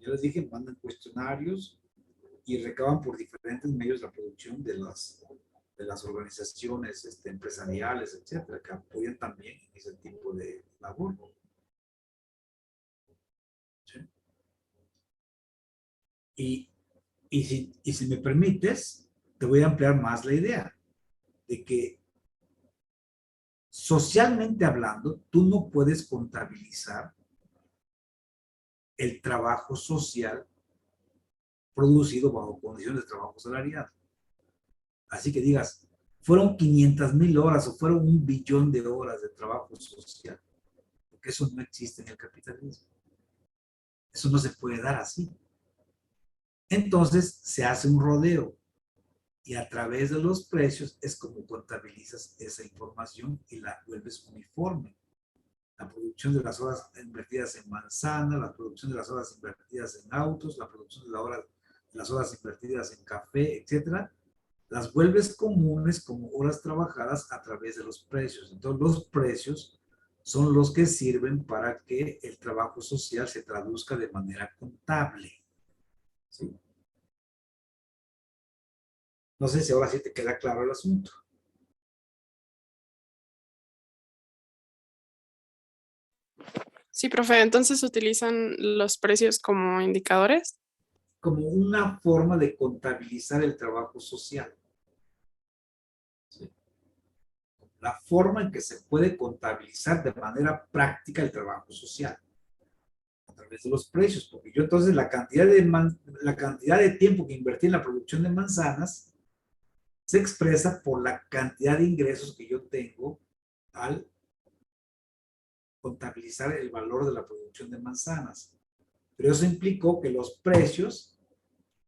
A: Ya les dije, mandan cuestionarios y recaban por diferentes medios la producción de las organizaciones empresariales, etcétera, que apoyan también en ese tipo de labor. ¿Sí? Y si me permites, te voy a ampliar más la idea de que socialmente hablando, tú no puedes contabilizar el trabajo social producido bajo condiciones de trabajo salarial. Así que digas, fueron 500,000 horas o fueron 1 billón de horas de trabajo social, porque eso no existe en el capitalismo. Eso no se puede dar así. Entonces se hace un rodeo y a través de los precios es como contabilizas esa información y la vuelves uniforme. La producción de las horas invertidas en manzana, la producción de las horas invertidas en autos, la producción de las horas invertidas en café, etcétera, las vuelves comunes como horas trabajadas a través de los precios. Entonces los precios son los que sirven para que el trabajo social se traduzca de manera contable. ¿Sí? No sé si ahora sí te queda claro el asunto.
B: Sí, profe, entonces utilizan los precios como indicadores.
A: Como una forma de contabilizar el trabajo social. ¿Sí? La forma en que se puede contabilizar de manera práctica el trabajo social. A través de los precios, porque yo entonces la cantidad de tiempo que invertí en la producción de manzanas se expresa por la cantidad de ingresos que yo tengo al contabilizar el valor de la producción de manzanas. Pero eso implicó que los precios,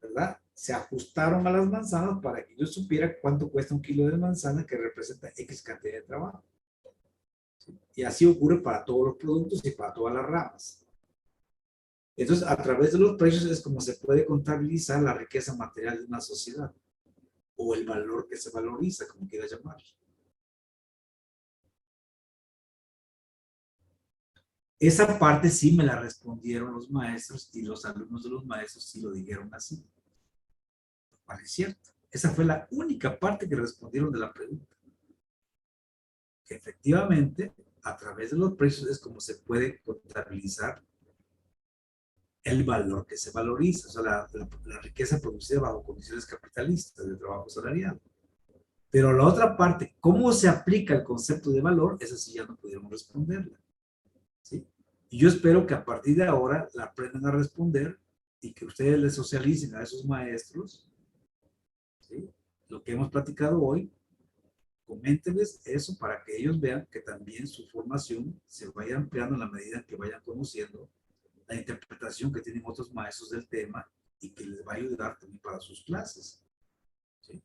A: ¿verdad?, se ajustaron a las manzanas para que yo supiera cuánto cuesta 1 kilo de manzana que representa X cantidad de trabajo. ¿Sí? Y así ocurre para todos los productos y para todas las ramas. Entonces, a través de los precios es como se puede contabilizar la riqueza material de una sociedad o el valor que se valoriza, como quieras llamarlo. Esa parte sí me la respondieron los maestros y los alumnos de los maestros sí lo dijeron así. Vale, es cierto. Esa fue la única parte que respondieron de la pregunta. Que efectivamente, a través de los precios es como se puede contabilizar el valor que se valoriza, o sea, la riqueza producida bajo condiciones capitalistas de trabajo salarial. Pero la otra parte, ¿cómo se aplica el concepto de valor? Esa sí ya no pudieron responderla. ¿Sí? Y yo espero que a partir de ahora la aprendan a responder y que ustedes les socialicen a esos maestros, ¿sí?, lo que hemos platicado hoy. Coméntenles eso para que ellos vean que también su formación se vaya ampliando en la medida en que vayan conociendo la interpretación que tienen otros maestros del tema y que les va a ayudar también para sus clases. ¿Sí?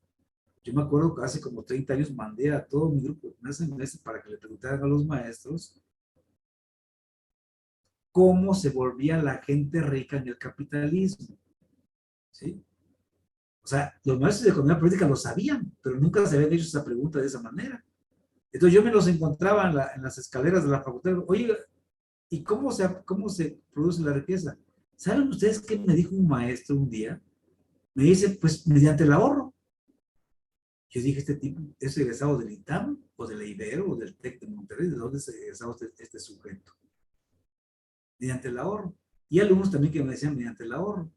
A: Yo me acuerdo que hace como 30 años mandé a todo mi grupo de meses para que le preguntaran a los maestros cómo se volvía la gente rica en el capitalismo. ¿Sí? O sea, los maestros de economía política lo sabían, pero nunca se habían hecho esa pregunta de esa manera. Entonces yo me los encontraba en las escaleras de la facultad. Oye, ¿y cómo se produce la riqueza? ¿Saben ustedes qué me dijo un maestro un día? Me dice, pues mediante el ahorro. Yo dije, este tipo, ¿es egresado del ITAM o de la Ibero o del TEC de Monterrey? ¿De dónde es egresado este sujeto? Mediante el ahorro. Y alumnos también que me decían mediante el ahorro.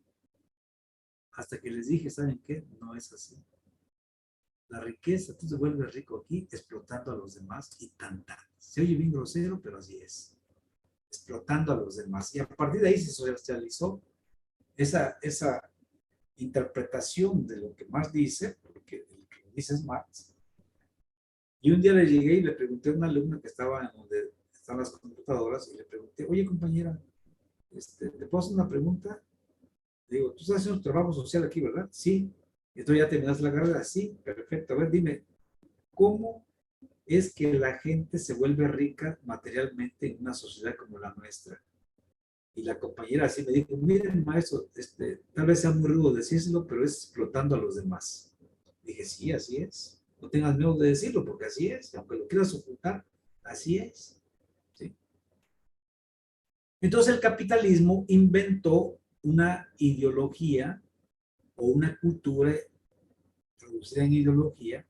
A: Hasta que les dije, ¿saben qué? No es así. La riqueza, tú te vuelves rico aquí explotando a los demás y tan. Se oye bien grosero, pero así es. Explotando a los demás. Y a partir de ahí se socializó esa interpretación de lo que Marx dice, porque lo que dice es Marx. Y un día le llegué y le pregunté a una alumna que estaba en donde están las computadoras y le pregunté, oye compañera, ¿te puedo hacer una pregunta? Le digo, tú estás haciendo un trabajo social aquí, ¿verdad? Sí. ¿Y tú ya terminaste la carrera? Sí, perfecto. A ver, dime, ¿cómo es que la gente se vuelve rica materialmente en una sociedad como la nuestra? Y la compañera así me dijo, miren maestro, tal vez sea muy rudo decírselo, pero es explotando a los demás. Dije, sí, así es. No tengas miedo de decirlo, porque así es. Aunque lo quieras ocultar, así es. ¿Sí? Entonces el capitalismo inventó una ideología o una cultura traducida en ideología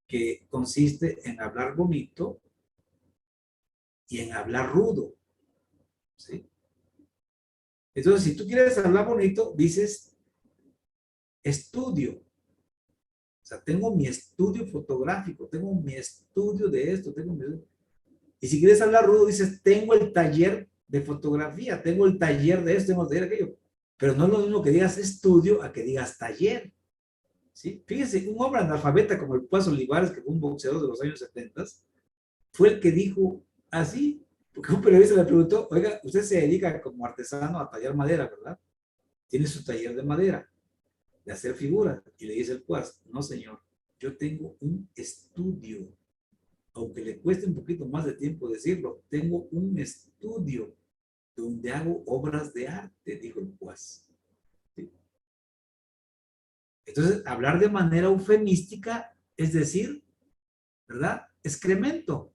A: que consiste en hablar bonito y en hablar rudo. ¿Sí? Entonces, si tú quieres hablar bonito, dices estudio. O sea, tengo mi estudio fotográfico, tengo mi estudio de esto, Y si quieres hablar rudo, dices, tengo el taller de fotografía, tengo el taller de esto, tengo el taller de aquello. Pero no es lo mismo que digas estudio a que digas taller. ¿Sí? Fíjense, un hombre analfabeta como el Paz Olivares, que fue un boxeador de los años 70, fue el que dijo así, porque un periodista le preguntó, oiga, usted se dedica como artesano a tallar madera, ¿verdad? Tiene su taller de madera, de hacer figuras. Y le dice el Paz, no señor, yo tengo un estudio, aunque le cueste un poquito más de tiempo decirlo, tengo un estudio donde hago obras de arte, dijo el Paz. ¿Sí? Entonces, hablar de manera eufemística es decir, ¿verdad? Excremento.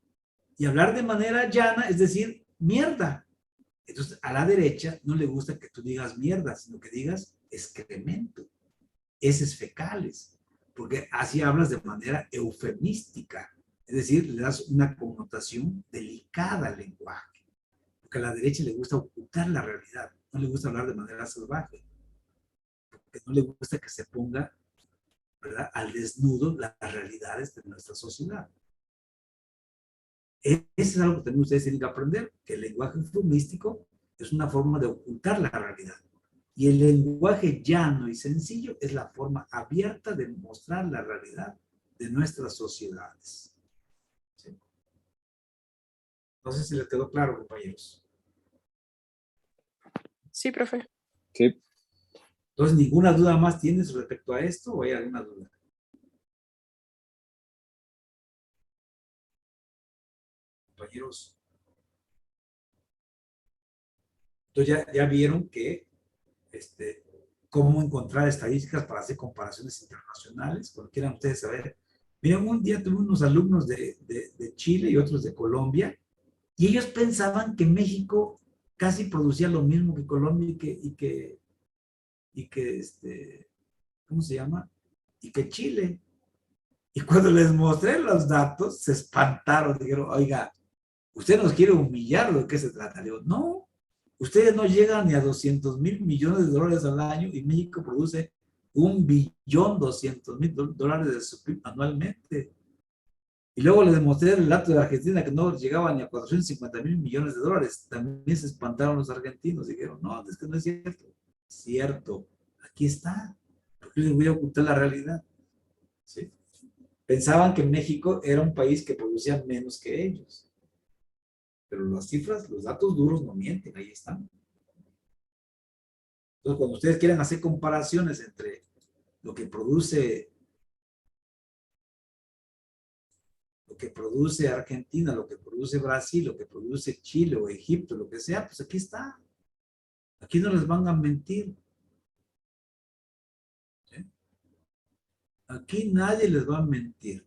A: Y hablar de manera llana es decir, mierda. Entonces, a la derecha no le gusta que tú digas mierda, sino que digas excremento, heces fecales, porque así hablas de manera eufemística. Es decir, le das una connotación delicada al lenguaje. Porque a la derecha le gusta ocultar la realidad, no le gusta hablar de manera salvaje, porque no le gusta que se ponga, ¿verdad?, al desnudo las realidades de nuestra sociedad. Eso es algo que también ustedes tienen que aprender, que el lenguaje eufemístico es una forma de ocultar la realidad. Y el lenguaje llano y sencillo es la forma abierta de mostrar la realidad de nuestras sociedades. ¿Sí? No sé si les quedó claro, compañeros.
B: Sí, profe.
D: Sí.
A: Entonces, ¿ninguna duda más tienes respecto a esto o hay alguna duda? Compañeros. Entonces ya vieron que cómo encontrar estadísticas para hacer comparaciones internacionales, cuando quieran ustedes saber. Miren, un día tuve unos alumnos de Chile y otros de Colombia, y ellos pensaban que México casi producía lo mismo que Colombia y que ¿cómo se llama? Y que Chile. Y cuando les mostré los datos, se espantaron, dijeron, oiga, ¿usted nos quiere humillar o de qué se trata? Le digo, no, ustedes no llegan ni a 200.000 millones de dólares al año y México produce 1.200.000.000 de su PIB anualmente. Y luego les demostré el dato de Argentina que no llegaba ni a 450.000 millones de dólares. También se espantaron los argentinos. Dijeron, no, es que no es cierto. Cierto, aquí está. ¿Por qué les voy a ocultar la realidad? ¿Sí? Pensaban que México era un país que producía menos que ellos. Pero las cifras, los datos duros no mienten, ahí están. Entonces, cuando ustedes quieran hacer comparaciones entre lo que produce Argentina, lo que produce Brasil, lo que produce Chile o Egipto, lo que sea, pues aquí está. Aquí no les van a mentir. ¿Sí? Aquí nadie les va a mentir.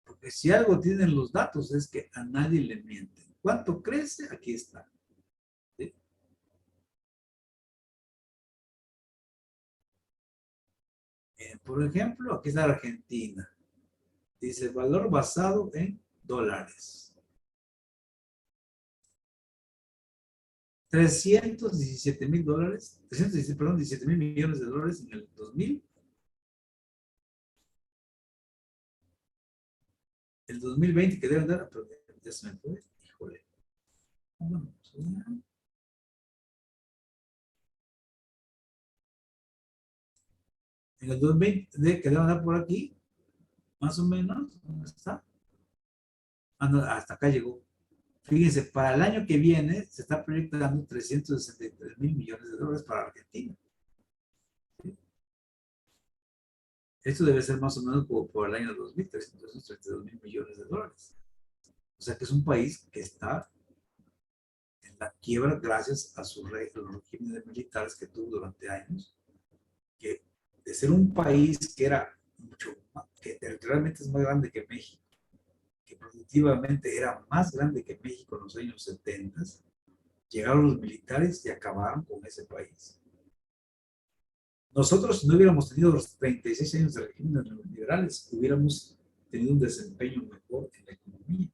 A: Porque si algo tienen los datos es que a nadie le mienten. ¿Cuánto crece? Aquí está. ¿Sí? Por ejemplo, aquí está Argentina. Dice valor basado en dólares. 317.000 dólares, 317, perdón, 17.000 millones de dólares en el 2000. El 2020 que deben dar, pero ya se me fue, híjole. Bueno, en el 2020 que deben dar por aquí, más o menos, ¿dónde está? Ah, no, hasta acá llegó. Fíjense, para el año que viene se está proyectando 363.000 millones de dólares para Argentina. ¿Sí? Esto debe ser más o menos por el año 2000, 332.000 millones de dólares. O sea que es un país que está en la quiebra gracias a los regímenes militares que tuvo durante años, que de ser un país que era mucho más, que territorialmente es más grande que México, que productivamente era más grande que México en los años 70, llegaron los militares y acabaron con ese país. Nosotros, si no hubiéramos tenido los 36 años de regímenes neoliberales, hubiéramos tenido un desempeño mejor en la economía.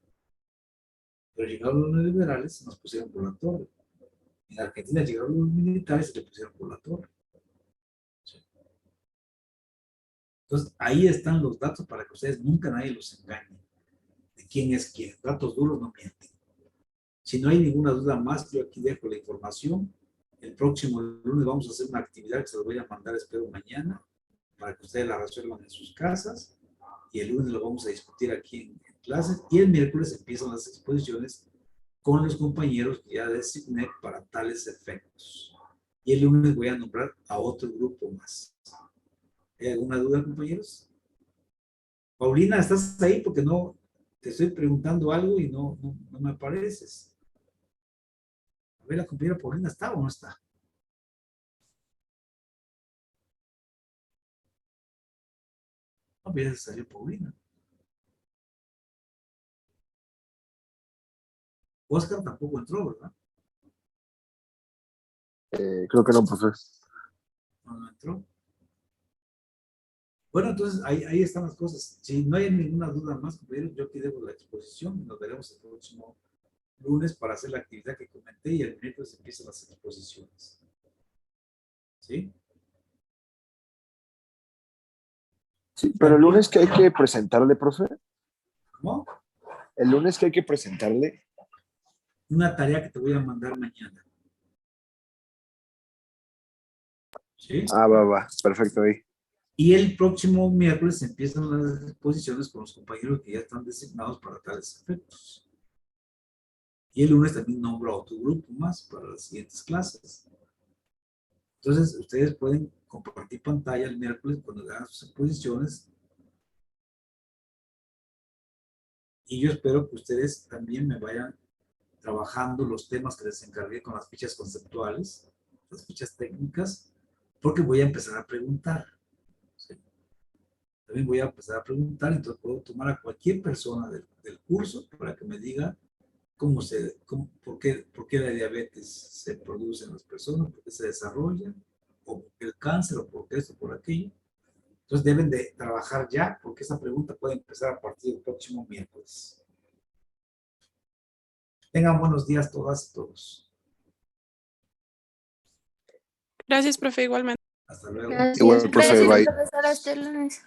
A: Pero llegaron los neoliberales y nos pusieron por la torre. En Argentina llegaron los militares y le pusieron por la torre. ¿Sí? Entonces, ahí están los datos para que ustedes nunca nadie los engañe. De quién es quién. Datos duros no mienten. Si no hay ninguna duda más, yo aquí dejo la información. El próximo lunes vamos a hacer una actividad que se los voy a mandar, espero mañana, para que ustedes la resuelvan en sus casas. Y el lunes lo vamos a discutir aquí en clases. Y el miércoles empiezan las exposiciones con los compañeros que ya designé para tales efectos. Y el lunes voy a nombrar a otro grupo más. ¿Hay alguna duda, compañeros? Paulina, ¿estás ahí? Porque no te estoy preguntando algo y no me apareces. A ver, la compañera Paulina, ¿está o no está? No, ya salió Paulina. Oscar tampoco entró, ¿verdad?
D: Creo que no, profe.
A: No entró. Bueno, entonces ahí están las cosas. Si no hay ninguna duda más, compañeros, yo aquí dejo la exposición. Nos veremos el próximo lunes para hacer la actividad que comenté y el miércoles empiezan las exposiciones. ¿Sí?
D: Sí, pero el lunes que hay que presentarle, profe.
A: ¿Cómo?
D: El lunes que hay que presentarle.
A: Una tarea que te voy a mandar mañana. ¿Sí?
D: Va. Perfecto ahí.
A: Y el próximo miércoles empiezan las exposiciones con los compañeros que ya están designados para tales efectos. Y el lunes también nombro a otro grupo más para las siguientes clases. Entonces, ustedes pueden compartir pantalla el miércoles cuando hagan sus exposiciones. Y yo espero que ustedes también me vayan trabajando los temas que les encargué con las fichas conceptuales, las fichas técnicas, porque voy a empezar a preguntar. ¿Sí? También voy a empezar a preguntar, entonces puedo tomar a cualquier persona del curso para que me diga por qué la diabetes se produce en las personas, por qué se desarrolla, o por qué el cáncer, o por qué esto, por aquello. Entonces deben de trabajar ya, porque esa pregunta puede empezar a partir del próximo miércoles. Tengan buenos días todas y todos.
B: Gracias, profe, igualmente.
A: Hasta luego.
E: Gracias.
D: Igual, profe,
E: Gracias,
D: bye.
E: profesor. Hasta el lunes.